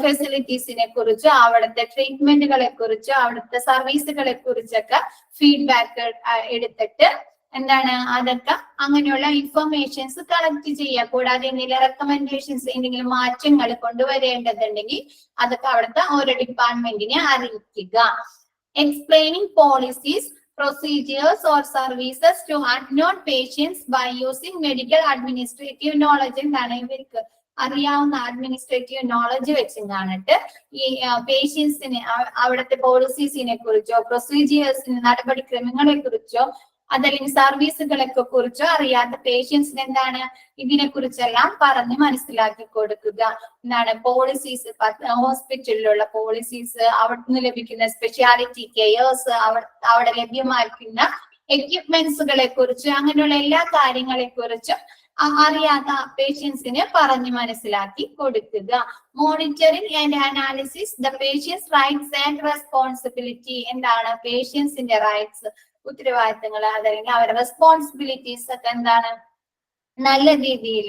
ഫെസിലിറ്റീസിനെ കുറിച്ചോ അവിടുത്തെ ട്രീറ്റ്മെന്റുകളെ കുറിച്ചോ അവിടുത്തെ സർവീസുകളെ കുറിച്ചൊക്കെ ഫീഡ്ബാക്ക് എടുത്തിട്ട് എന്താണ് അതൊക്കെ അങ്ങനെയുള്ള ഇൻഫർമേഷൻസ് കളക്ട് ചെയ്യുക. കൂടാതെ എന്തെങ്കിലും റെക്കമെൻഡേഷൻസ് എന്തെങ്കിലും മാറ്റങ്ങൾ കൊണ്ടുവരേണ്ടതുണ്ടെങ്കിൽ അതൊക്കെ അവിടുത്തെ ഓരോ ഡിപ്പാർട്ട്മെന്റിനെ അറിയിക്കുക. Explaining policies procedures or services to unknown patients by using medical administrative knowledge. എന്താണ് ഇവർക്ക് അറിയാവുന്ന അഡ്മിനിസ്ട്രേറ്റീവ് നോളജ് വെച്ചിട്ട് ഈ പേഷ്യൻസിന് അവിടുത്തെ പോളിസീസിനെ കുറിച്ചോ പ്രൊസീജിയേഴ്സിന് നടപടിക്രമങ്ങളെ കുറിച്ചോ അതല്ലെങ്കിൽ സർവീസുകളെ കുറിച്ചോ അറിയാത്ത പേഷ്യൻസിന് എന്താണ് ഇതിനെ കുറിച്ചെല്ലാം പറഞ്ഞ് മനസ്സിലാക്കി കൊടുക്കുക. എന്താണ് പോളിസീസ്, ഹോസ്പിറ്റലിലുള്ള പോളിസീസ്, അവിടുന്ന് ലഭിക്കുന്ന സ്പെഷ്യാലിറ്റി കെയേഴ്സ്, അവിടെ ലഭ്യമാക്കുന്ന എക്യുപ്മെന്റ്സുകളെ കുറിച്ച് അങ്ങനെയുള്ള എല്ലാ കാര്യങ്ങളെ കുറിച്ചും അറിയാത്ത പേഷ്യൻസിന് പറഞ്ഞ് മനസ്സിലാക്കി കൊടുക്കുക. Monitoring and analysis the patients rights and responsibility. എന്താണ് പേഷ്യൻസിന്റെ റൈറ്റ്സ്, ഉത്തരവാദിത്തങ്ങൾ, അതല്ലെങ്കിൽ അവരുടെ റെസ്പോൺസിബിലിറ്റീസ് ഒക്കെ എന്താണ് നല്ല രീതിയിൽ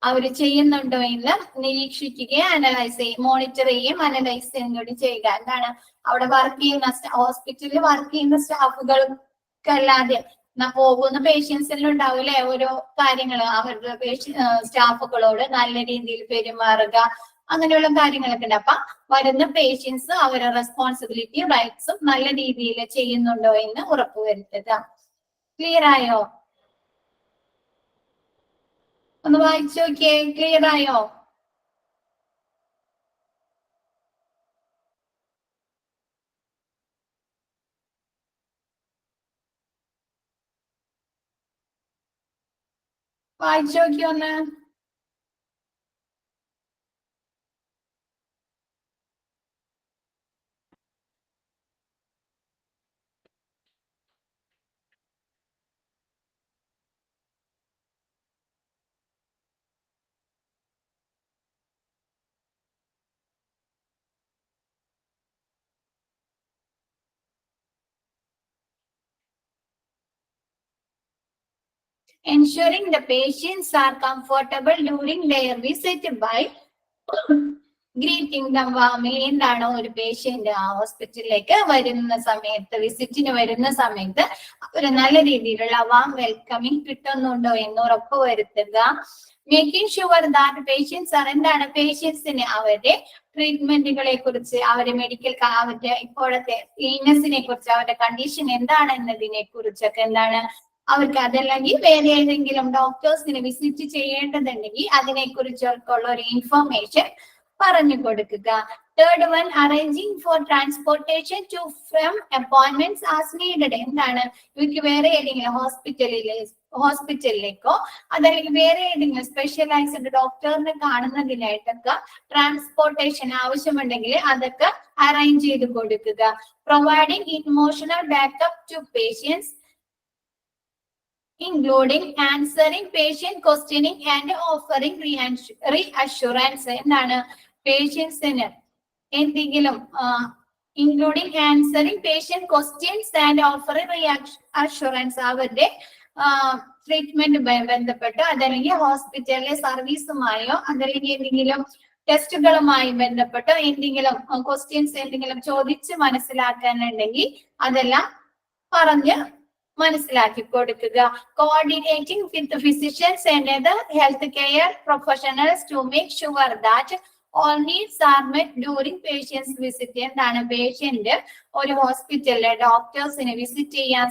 അവർ ചെയ്യുന്നുണ്ടോ എന്ന് നിരീക്ഷിക്കുകയും അനലൈസ് ചെയ്യും, മോണിറ്റർ ചെയ്യുകയും അനലൈസ് ചെയ്യുകയും കൂടി ചെയ്യുക. എന്താണ് അവിടെ വർക്ക് ചെയ്യുന്ന ഹോസ്പിറ്റലിൽ വർക്ക് ചെയ്യുന്ന സ്റ്റാഫുകൾക്കല്ലാതെ പോകുന്ന പേഷ്യൻസിലും ഉണ്ടാവില്ലേ ഓരോ കാര്യങ്ങൾ, അവരുടെ സ്റ്റാഫുകളോട് നല്ല രീതിയിൽ പെരുമാറുക, അങ്ങനെയുള്ള കാര്യങ്ങളൊക്കെ ഉണ്ട്. അപ്പൊ വരുന്ന പേഷ്യൻസ് അവരുടെ റെസ്പോൺസിബിലിറ്റിയും റൈറ്റ്സും നല്ല രീതിയിൽ ചെയ്യുന്നുണ്ടോ എന്ന് ഉറപ്പുവരുത്തുക. ക്ലിയർ ആയോ? ഒന്ന് വായിച്ചു നോക്കിയേ, ക്ലിയർ ആയോ? വായിച്ചു നോക്കിയോ ഒന്ന്? ensuring the patients are comfortable during their visit by greeting them warmly. എന്താണ് ഒരു പേഷ്യന്റ് ആ ഹോസ്പിറ്റലിലേക്ക് വരുന്ന സമയത്ത്, വിസിറ്റിന് വരുന്ന സമയത്ത് ഒരു നല്ല രീതിയിലുള്ള വാം വെൽക്കമിങ് കിട്ടുന്നുണ്ടോ എന്ന് ഉറപ്പ് വരുത്തുക. Making sure that patients are, എന്താണ് പേഷ്യൻസിന് അവരുടെ ട്രീറ്റ്മെന്റുകളെ കുറിച്ച്, അവരുടെ മെഡിക്കൽ, അവരുടെ ഇപ്പോഴത്തെ ഇൽനെസിനെ കുറിച്ച്, അവരുടെ കണ്ടീഷൻ എന്താണെന്നതിനെ കുറിച്ചൊക്കെ എന്താണ് അവർക്ക്, അതല്ലെങ്കിൽ വേറെ ഏതെങ്കിലും ഡോക്ടേഴ്സിനെ വിസിറ്റ് ചെയ്യേണ്ടതുണ്ടെങ്കിൽ അതിനെ കുറിച്ചൊക്കെയുള്ള ഒരു ഇൻഫർമേഷൻ പറഞ്ഞു കൊടുക്കുക. Third one, arranging for transportation to from appointments as needed. എന്താണ് ഇവർക്ക് വേറെ ഏതെങ്കിലും ഹോസ്പിറ്റലിലേക്കോ അതല്ലെങ്കിൽ വേറെ ഏതെങ്കിലും സ്പെഷ്യലൈസ്ഡ് ഡോക്ടറിനെ കാണുന്നതിനായിട്ടൊക്കെ ട്രാൻസ്പോർട്ടേഷൻ ആവശ്യമുണ്ടെങ്കിൽ അതൊക്കെ അറേഞ്ച് ചെയ്ത് കൊടുക്കുക. Providing emotional backup to patients including answering patient questioning and offering reassurance. എന്താണ് പേഷ്യൻസിന് എന്തെങ്കിലും including answering patient questions and offering reassurance, അവരുടെ ട്രീറ്റ്മെന്റുമായി ബന്ധപ്പെട്ട് അതല്ലെങ്കിൽ ഹോസ്പിറ്റലിലെ സർവീസുമായോ അതല്ലെങ്കിൽ എന്തെങ്കിലും ടെസ്റ്റുകളുമായി ബന്ധപ്പെട്ടോ എന്തെങ്കിലും ക്വസ്റ്റ്യൻസ് എന്തെങ്കിലും ചോദിച്ച് മനസ്സിലാക്കാനുണ്ടെങ്കിൽ അതെല്ലാം പറഞ്ഞ് മനസ്സിലാക്കി കൊടുക്കുക. Coordinating with physicians and other health care professionals to make sure that all needs are met during patients visit. എന്താണ് പേഷ്യന്റ് ഒരു ഹോസ്പിറ്റലിലെ ഡോക്ടേഴ്സിനെ വിസിറ്റ് ചെയ്യാൻ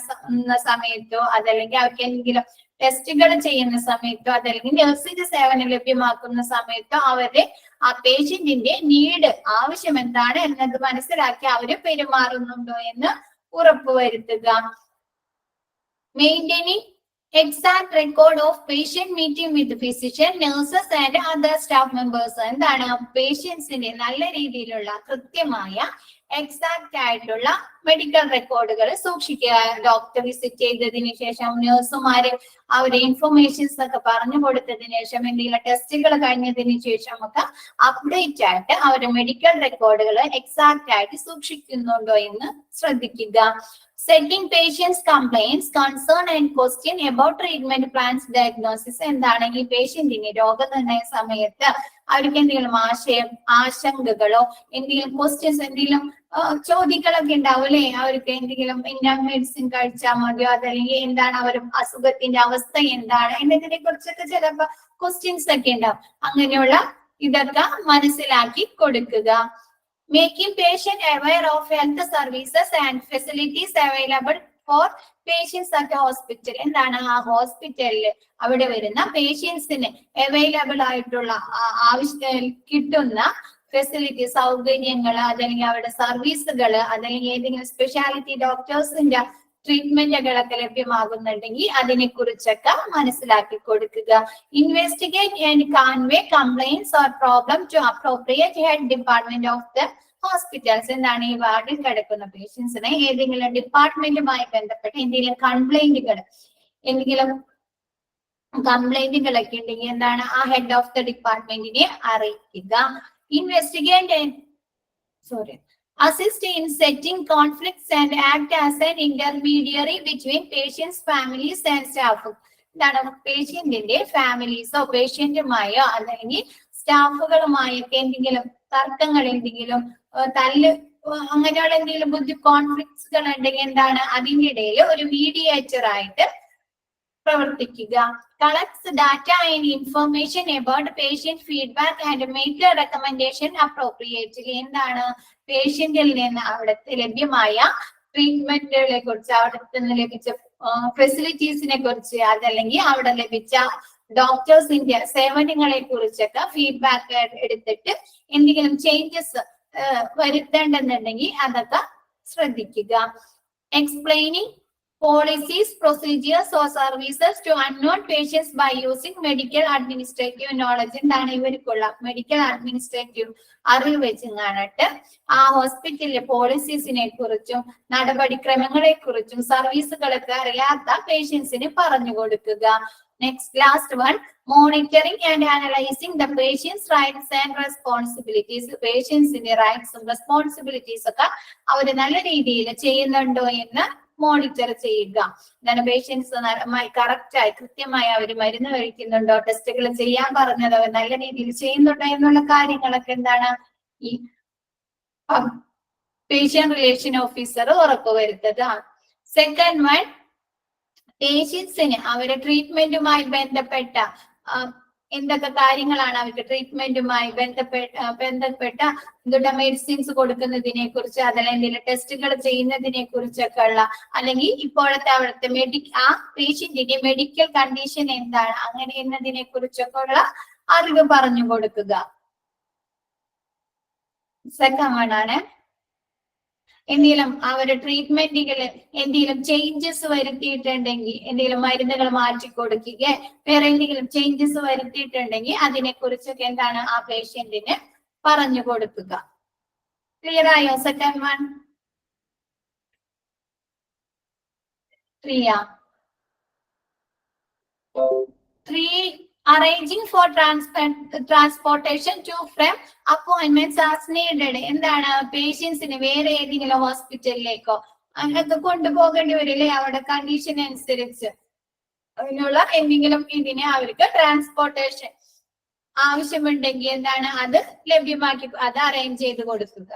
സമയത്തോ അതല്ലെങ്കിൽ അവർക്ക് എന്തെങ്കിലും ടെസ്റ്റുകൾ ചെയ്യുന്ന സമയത്തോ അതല്ലെങ്കിൽ നഴ്സിംഗ് സേവനം ലഭ്യമാക്കുന്ന സമയത്തോ അവരുടെ ആ പേഷ്യന്റിന്റെ നീഡ്, ആവശ്യം എന്താണ് എന്നത് മനസ്സിലാക്കി അവര് പെരുമാറുന്നുണ്ടോ എന്ന് ഉറപ്പുവരുത്തുക. Maintaining exact record of patient meeting with physician, nurses and other staff members. എന്താണ് പേഷ്യൻസിന്റെ നല്ല രീതിയിലുള്ള കൃത്യമായ എക്സാക്ട് ആയിട്ടുള്ള മെഡിക്കൽ റെക്കോർഡുകൾ സൂക്ഷിക്കുക. ഡോക്ടർ വിസിറ്റ് ചെയ്തതിനു ശേഷം നഴ്സുമാര് അവരുടെ ഇൻഫർമേഷൻസ് ഒക്കെ പറഞ്ഞു കൊടുത്തതിനു ശേഷം എന്തെങ്കിലും ടെസ്റ്റുകൾ കഴിഞ്ഞതിന് ശേഷം ഒക്കെ അപ്ഡേറ്റ് ആയിട്ട് അവരുടെ മെഡിക്കൽ റെക്കോർഡുകൾ എക്സാക്ട് ആയിട്ട് സൂക്ഷിക്കുന്നുണ്ടോ എന്ന് ശ്രദ്ധിക്കുക. Setting patients complaints, concern and question about treatment plans, diagnosis. എന്താണ് ഈ പേഷ്യന്റിന് രോഗനിർണയ സമയത്ത് അവർക്ക് എന്തെങ്കിലും ആശങ്കകളോ എന്തെങ്കിലും ക്വസ്റ്റ്യൻസ്, എന്തെങ്കിലും ചോദ്യങ്ങളൊക്കെ ഉണ്ടാവില്ലേ, അവർക്ക് എന്തെങ്കിലും ഇന്ന മെഡിസിൻ കഴിച്ചാൽ മതിയോ അതല്ലെങ്കിൽ എന്താണ് അവർ അസുഖത്തിന്റെ അവസ്ഥ എന്താണ് എന്നതിനെ കുറിച്ചൊക്കെ ചിലപ്പോ ക്വസ്റ്റ്യൻസ് ഒക്കെ ഉണ്ടാവും. അങ്ങനെയുള്ള ഇതൊക്കെ മനസ്സിലാക്കി കൊടുക്കുക. Making patient aware of health services and facilities available for patients at the hospital. എന്താണ് ആ ഹോസ്പിറ്റലിൽ അവിടെ വരുന്ന പേഷ്യൻസിന് അവൈലബിൾ ആയിട്ടുള്ള കിട്ടുന്ന ഫെസിലിറ്റി, സൗകര്യങ്ങൾ അതല്ലെങ്കിൽ അവരുടെ സർവീസുകൾ അതല്ലെങ്കിൽ ഏതെങ്കിലും സ്പെഷ്യാലിറ്റി ഡോക്ടേഴ്സിന്റെ ട്രീറ്റ്മെന്റുകളൊക്കെ ലഭ്യമാകുന്നുണ്ടെങ്കിൽ അതിനെ കുറിച്ചൊക്കെ മനസ്സിലാക്കി കൊടുക്കുക. Investigate and convey complaints or problem to appropriate head department of the hospitals. എന്താണ് ഈ വാർഡിൽ കിടക്കുന്ന പേഷ്യൻസിനെ ഏതെങ്കിലും ഡിപ്പാർട്ട്മെന്റുമായി ബന്ധപ്പെട്ട് എന്തെങ്കിലും കംപ്ലൈന്റുകളൊക്കെ ഉണ്ടെങ്കിൽ എന്താണ് ആ ഹെഡ് ഓഫ് ദ ഡിപ്പാർട്ട്മെന്റിനെ അറിയിക്കുക. Investigate assist in setting conflicts and act as an intermediary between patients, families and staff. എന്താണ് പേഷ്യന്റിന്റെ ഫാമിലീസോ പേഷ്യന്റുമായോ അല്ലെങ്കിൽ സ്റ്റാഫുകളുമായൊക്കെ എന്തെങ്കിലും തർക്കങ്ങൾ, എന്തെങ്കിലും അങ്ങനെയുള്ള എന്തെങ്കിലും കോൺഫ്ലിക്ട്സുകൾ ഉണ്ടെങ്കിൽ എന്താണ് അതിന്റെ ഇടയിൽ ഒരു മീഡിയേറ്റർ ആയിട്ട് പ്രവർത്തിക്കുക. Collects data and information about patient feedback and make a recommendation appropriately. എന്താണ് പേഷ്യന്റിൽ നിന്ന് അവിടുത്തെ ലഭ്യമായ ട്രീറ്റ്മെന്റുകളെ കുറിച്ച്, അവിടുത്തെ നിന്ന് ലഭിച്ച ഫെസിലിറ്റീസിനെ കുറിച്ച് അതല്ലെങ്കിൽ അവിടെ ലഭിച്ച ഡോക്ടേഴ്സിന്റെ സേവനങ്ങളെ കുറിച്ചൊക്കെ ഫീഡ്ബാക്ക് എടുത്തിട്ട് എന്തെങ്കിലും ചേഞ്ചസ് വരുത്തേണ്ടെന്നുണ്ടെങ്കിൽ അതൊക്കെ ശ്രദ്ധിക്കുക. Explaining policies, procedures or services to unknown patients by using medical administrative knowledge. എന്താണ് ഇവർക്കുള്ള മെഡിക്കൽ അഡ്മിനിസ്ട്രേറ്റീവ് അറിവ് വെച്ച് കാണിട്ട് ആ ഹോസ്പിറ്റലിലെ പോളിസീസിനെ കുറിച്ചും നടപടിക്രമങ്ങളെ കുറിച്ചും സർവീസുകളൊക്കെ അറിയാത്ത പേഷ്യൻസിന് പറഞ്ഞു കൊടുക്കുക. Next last one, monitoring and analysing the patients rights and responsibilities. പേഷ്യൻസിന്റെ റൈറ്റ്സും റെസ്പോൺസിബിലിറ്റീസ് ഒക്കെ അവര് നല്ല രീതിയിൽ ചെയ്യുന്നുണ്ടോ എന്ന് മോണിറ്റർ ചെയ്യുക. എന്താണ് പേഷ്യൻസ് കറക്റ്റ് ആയി കൃത്യമായി അവർ മരുന്ന് കഴിക്കുന്നുണ്ടോ, ടെസ്റ്റുകൾ ചെയ്യാൻ പറഞ്ഞത് അവർ നല്ല രീതിയിൽ ചെയ്യുന്നുണ്ടോ എന്നുള്ള കാര്യങ്ങളൊക്കെ എന്താണ് ഈ പേഷ്യന്റ് റിലേഷൻ ഓഫീസർ ഉറപ്പുവരുത്തുക. സെക്കൻഡ് വൺ, പേഷ്യൻസിന് അവരുടെ ട്രീറ്റ്മെന്റുമായി ബന്ധപ്പെട്ട എന്തൊക്കെ കാര്യങ്ങളാണ് അവർക്ക് ട്രീറ്റ്മെന്റുമായി ബന്ധപ്പെട്ട എന്തുകൊണ്ട് മെഡിസിൻസ് കൊടുക്കുന്നതിനെ കുറിച്ച്, അതല്ലെങ്കിൽ ടെസ്റ്റുകൾ ചെയ്യുന്നതിനെ കുറിച്ചൊക്കെ ഉള്ള, അല്ലെങ്കിൽ ഇപ്പോഴത്തെ അവിടുത്തെ ആ പേഷ്യന്റിന്റെ മെഡിക്കൽ കണ്ടീഷൻ എന്താണ് അങ്ങനെ എന്നതിനെ കുറിച്ചൊക്കെ ഉള്ള അറിവ് പറഞ്ഞു കൊടുക്കുക. സെക്കൻഡ് വൺ ആണ്. എന്തെങ്കിലും അവരുടെ ട്രീറ്റ്മെന്റുകൾ എന്തെങ്കിലും ചേഞ്ചസ് വരുത്തിയിട്ടുണ്ടെങ്കിൽ, എന്തെങ്കിലും മരുന്നുകൾ മാറ്റി കൊടുക്കുക, വേറെ എന്തെങ്കിലും ചേഞ്ചസ് വരുത്തിയിട്ടുണ്ടെങ്കിൽ അതിനെ കുറിച്ചൊക്കെ എന്താണ് ആ പേഷ്യന്റിന് പറഞ്ഞു കൊടുക്കുക. ക്ലിയർ ആയോ second one? Three arranging for transportation to from appointments as needed. എന്താണ് പേഷ്യൻസിന് വേറെ ഏതെങ്കിലും ഹോസ്പിറ്റലിലേക്കോ അങ്ങനത്തെ കൊണ്ടുപോകേണ്ടി വരില്ലേ അവരുടെ കണ്ടീഷൻ അനുസരിച്ച്, അതിനുള്ള എന്തെങ്കിലും ഇതിന് അവർക്ക് ട്രാൻസ്പോർട്ടേഷൻ ആവശ്യമുണ്ടെങ്കിൽ എന്താണ് അത് ലഭ്യമാക്കി അത് അറേഞ്ച് ചെയ്ത് കൊടുക്കുക.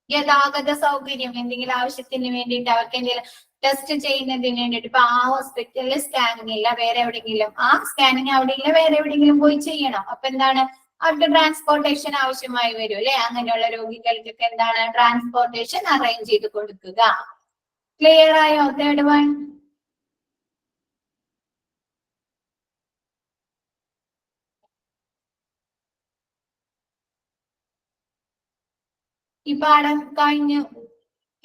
ഗതാഗത സൗകര്യം എന്തെങ്കിലും ആവശ്യത്തിന് വേണ്ടിയിട്ട് അവർക്ക് എന്തെങ്കിലും ടെസ്റ്റ് ചെയ്യുന്നതിന് വേണ്ടിയിട്ട് ഇപ്പൊ ആ ഹോസ്പിറ്റലിൽ സ്കാനിങ് ഇല്ല, വേറെ എവിടെയെങ്കിലും ആ സ്കാനിങ് അവിടെ ഇല്ല, വേറെ എവിടെയെങ്കിലും പോയി ചെയ്യണം. അപ്പൊ എന്താണ് അവർക്ക് ട്രാൻസ്പോർട്ടേഷൻ ആവശ്യമായി വരും അല്ലെ? അങ്ങനെയുള്ള രോഗികൾക്കൊക്കെ എന്താണ് ട്രാൻസ്പോർട്ടേഷൻ അറേഞ്ച് ചെയ്ത് കൊടുക്കുക. ക്ലിയർ ആയോ തേർഡ് വൺ? ഈ പാഠം കഴിഞ്ഞു.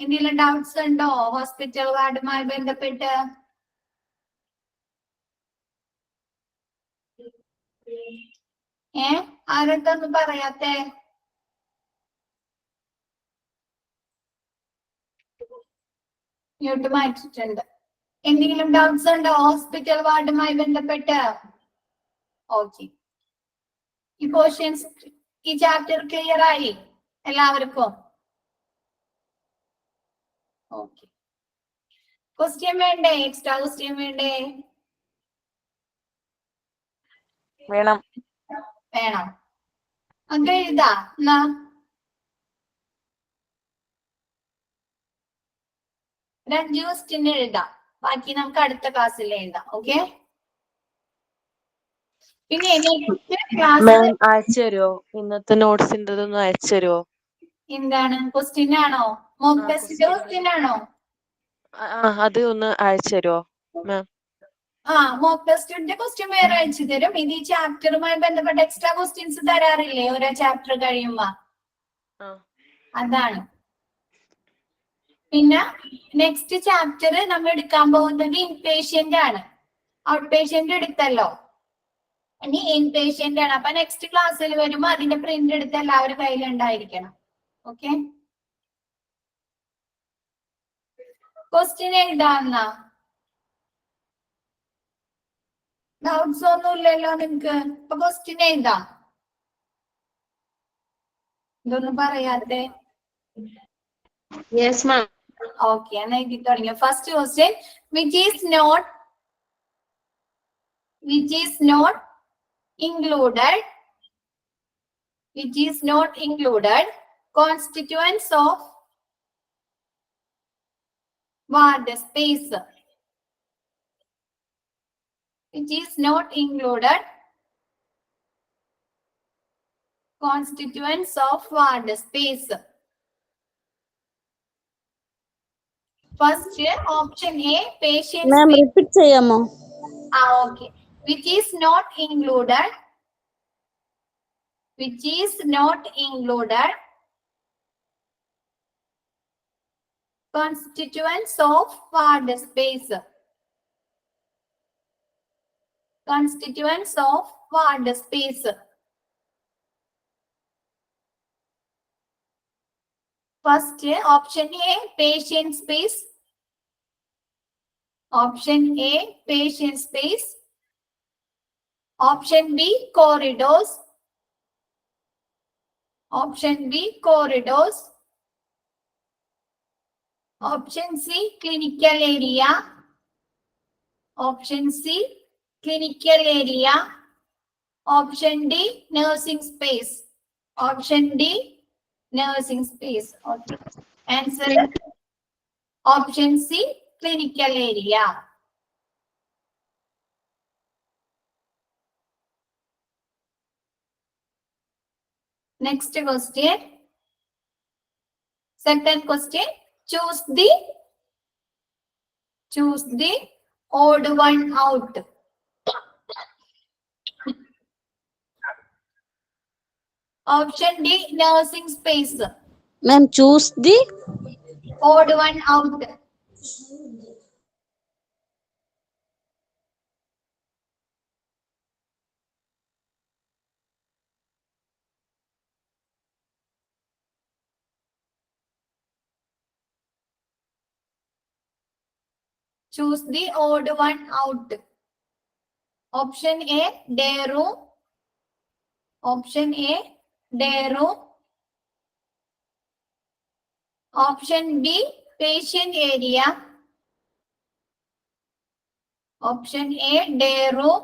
എന്തെങ്കിലും ഡൗട്ട്സ് ഉണ്ടോ ഹോസ്പിറ്റൽ വാർഡുമായി ബന്ധപ്പെട്ട്? ആരൊക്കെ ഒന്നും പറയാത്തെ? മ്യൂട്ട് മാറ്റിട്ടുണ്ട്. എന്തെങ്കിലും ഡൗട്ട്സ് ഉണ്ടോ ഹോസ്പിറ്റൽ വാർഡുമായി ബന്ധപ്പെട്ട്? ഓക്കെ, ഈ പോർഷൻസ് ഈ ചാപ്റ്റർ ക്ലിയർ ആയി എല്ലാവർക്കും? ഓക്കെ, ക്വസ്റ്റ്യൻ വേണ്ടേ? എക്സ്ട്രാ ക്വസ്റ്റ്യൻ വേണ്ടേ? വേണം. വേണം. അത് എഴുതാ എന്നാ ഒരു 5 ക്വസ്റ്റ്യൻ എഴുതാം, ബാക്കി നമുക്ക് അടുത്ത ക്ലാസ്സിൽ എഴുതാം. ഓക്കെ, പിന്നെ മാം അയച്ചു തരുമോ? ഇന്നത്തെ നോട്ട്സിന്റെ ഒന്ന് അയച്ചു തരുമോ? എന്താണ് ക്വസ്റ്റ്യൻ ആണോ? മോക്ക് ടെസ്റ്റിന്റെ ക്വസ്റ്റ്യൻ ആണോ? അത് ഒന്ന് അയച്ചു തരുമോ മാം? മോക്ക് ടെസ്റ്റിന്റെ ക്വസ്റ്റ്യൻ വേറെ അയച്ചു തരും. ഇത് ഈ ചാപ്റ്ററുമായി ബന്ധപ്പെട്ട എക്സ്ട്രാ ക്വസ്റ്റ്യൻസ് തരാറില്ലേ ഓരോ ചാപ്റ്റർ കഴിയുമ്പോ? അതാണ്. പിന്നെ നെക്സ്റ്റ് ചാപ്റ്റർ നമ്മൾ എടുക്കാൻ പോകുന്നത് ഇൻപേഷ്യന്റ് ആണ്. ഔട്ട് പേഷ്യന്റ് എടുത്തല്ലോ, ഇനി ഇൻപേഷ്യന്റ് ആണ്. അപ്പൊ നെക്സ്റ്റ് ക്ലാസ്സിൽ വരുമ്പോ അതിന്റെ പ്രിന്റ് എടുത്ത് എല്ലാവരും കയ്യിൽ ഉണ്ടായിരിക്കണം. Okay, question എഴുതാന്നാ? ഡൗട്ട്സ് ഒന്നും ഇല്ലല്ലോ നിങ്ങക്ക്? ഇപ്പൊ ക്വസ്റ്റ്യൻ എഴുതാം. ഇതൊന്നും പറയാതെ? Yes ma'am. ഓക്കെ, എന്നാ എഴുതി തുടങ്ങിയോ? First question, which is not included constituents of ward space. Which is not included constituents of ward space. First option A, patient Ma'am, repeat cheyamo. Okay. Which is not included constituents of ward space. Constituents of ward space. First option A, patient space. Option A, patient space. Option B, corridors. Option B, corridors. Option C, clinical area. Option C, clinical area. Option D, nursing space. Option D, nursing space. Okay. Answer option C, clinical area. Next question. Second question. Choose the odd one out. Option D, nursing space. Ma'am, choose the Odd one out. Choose the odd one out. Option A, day room. Option A, day room. Option B, patient area. Option A, day room.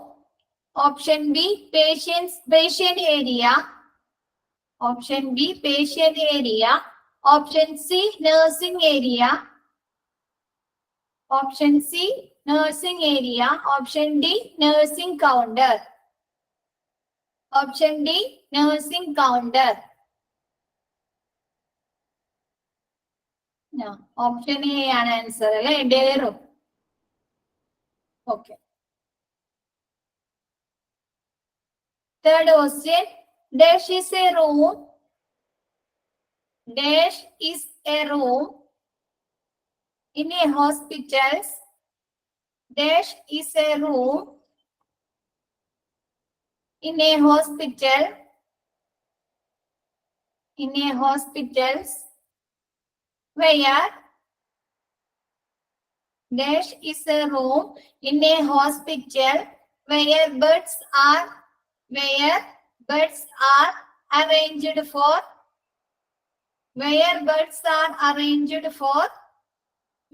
Option B, patient area. Option B, patient area. Option C, nursing area. Option C, nursing area. Option D, nursing counter. Option D, nursing counter. No. Option A ആണ് answer അല്ലേ, day room. Okay. Third question. Dash is a room. Dash is a room in a hospital. Dash is a room in a hospital. In a hospital where dash is a room in a hospital where beds are arranged for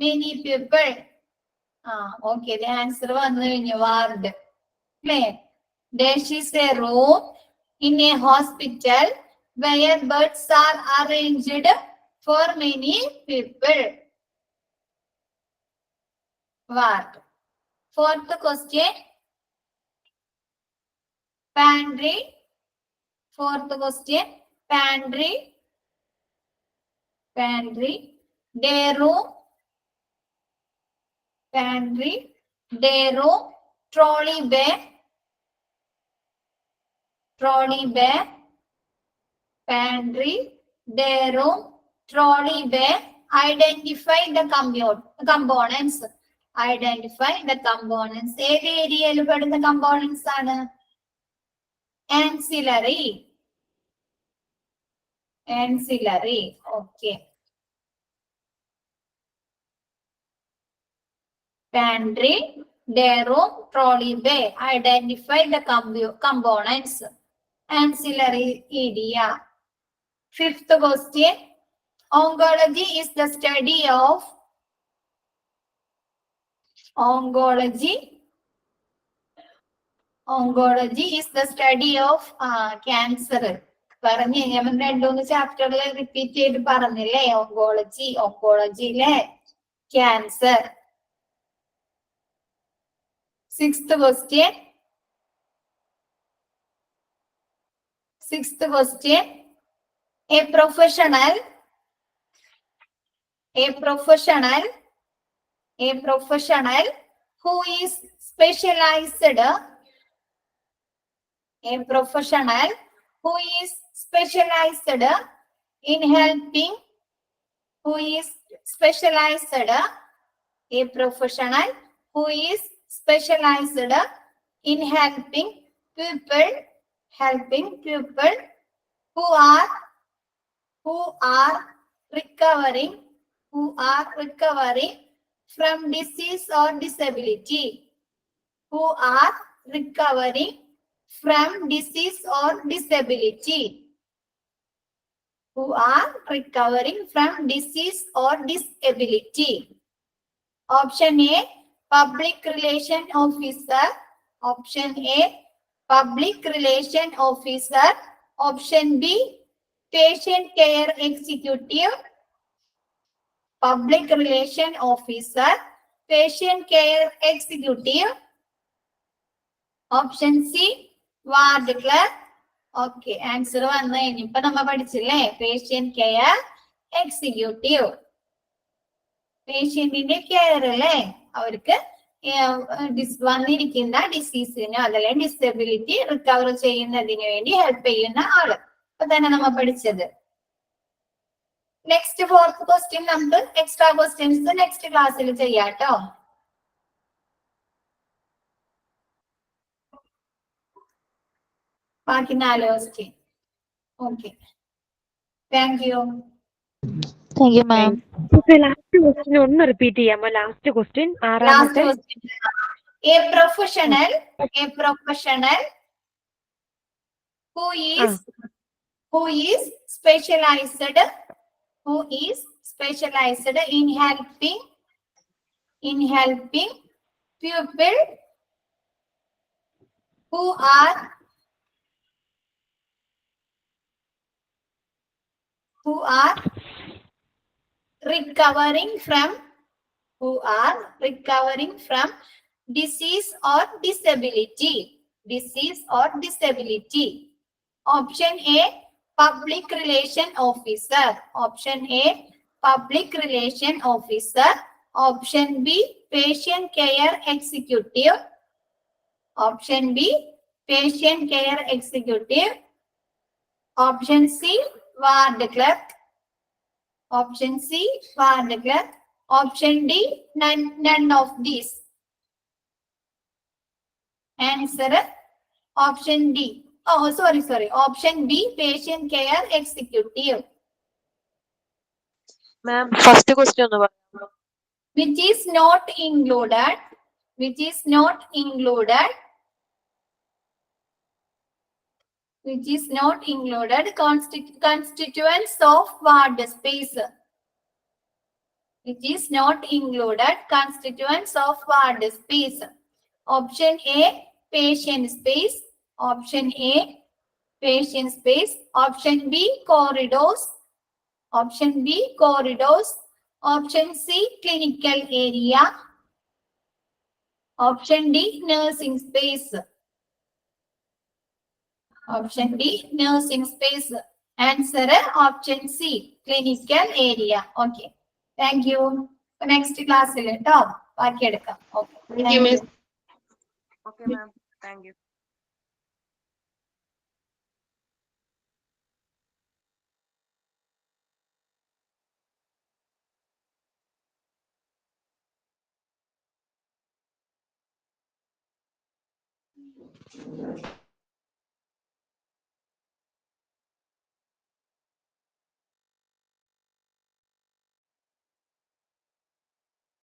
many people. Okay, the answer വന്നു കഴിഞ്ഞു. Ward. Dash is a room in a hospital where beds are arranged for many people. Ward. Fourth question. Pantry. Fourth question. Pantry. Day room. Pantry. Day room. Trolley bag. Pantry. Day room. Trolley bag. Identify the components. Identify the components. ഏത് ഏരിയയിൽ പെടുന്ന components ആണ്? Ancillary. Okay. Pantry, day room, trolley bag. Identify the components. Ancillary area. Fifth question. Oncology is the study of cancer. പറഞ്ഞു ഞാൻ രണ്ടുമൂന്ന് ചാപ്റ്ററിൽ repeat ചെയ്ത് പറഞ്ഞില്ലേ, ഓങ്കോളജിയിലെ cancer. Sixth question. A professional who is specialized in helping people who are recovering from disease or disability. who are recovering from disease or disability. Option A, public relation officer. Option A, public relation officer. Option B, patient care executive. Public relation officer, patient care executive. Option C, ward clerk. Okay, answer വന്നു കഴിഞ്ഞിപ്പോ നമ്മ പഠിച്ചില്ലേ patient care executive. പേഷ്യന്റിന്റെ care അല്ലേ, അവർക്ക് വന്നിരിക്കുന്ന ഡിസീസിന് അതല്ലെങ്കിൽ disability recover ചെയ്യുന്നതിന് വേണ്ടി help ചെയ്യുന്ന ആള്. അപ്പൊ തന്നെ നമ്മ പഠിച്ചത്. നെക്സ്റ്റ് ഫോർത്ത് ക്വസ്റ്റ്യൻ നമുക്ക് എക്സ്ട്രാ ക്വസ്റ്റ്യൻസ് നെക്സ്റ്റ് ക്ലാസ്സിൽ ചെയ്യാം കേട്ടോ. ബാക്കി 4 question. Okay, thank you. Thank you, ma'am. Last question ഒന്ന് റിപ്പീറ്റ് ചെയ്യാമോ? ലാസ്റ്റ് ക്വസ്റ്റ്യൻ ലാസ്റ്റ് ആറാമത്തെ. Question, A professional who is specialized in helping people who are recovering from disease or disability. Option A, public relation officer. Option A, public relation officer. Option B, patient care executive. Option B, patient care executive. Option C, ward clerk. Option C, ward clerk. Option D, none of these. Answer, option D. Oh, sorry. Option B, patient care executive. Ma'am first question ഒന്ന് പറയാമോ? Which is not included constituents of ward space. Which is not included constituents of ward space. Option A, patient space. Option A, patient space. Option B, corridors. Option B, corridors. Option C, clinical area. Option D, nursing space. Option D, nursing space. Answer, option C, clinical area. Okay, thank you. Next class ട്ടോ ബാക്കി എടുക്കാം. Okay, thank you, miss. Okay ma'am, thank you.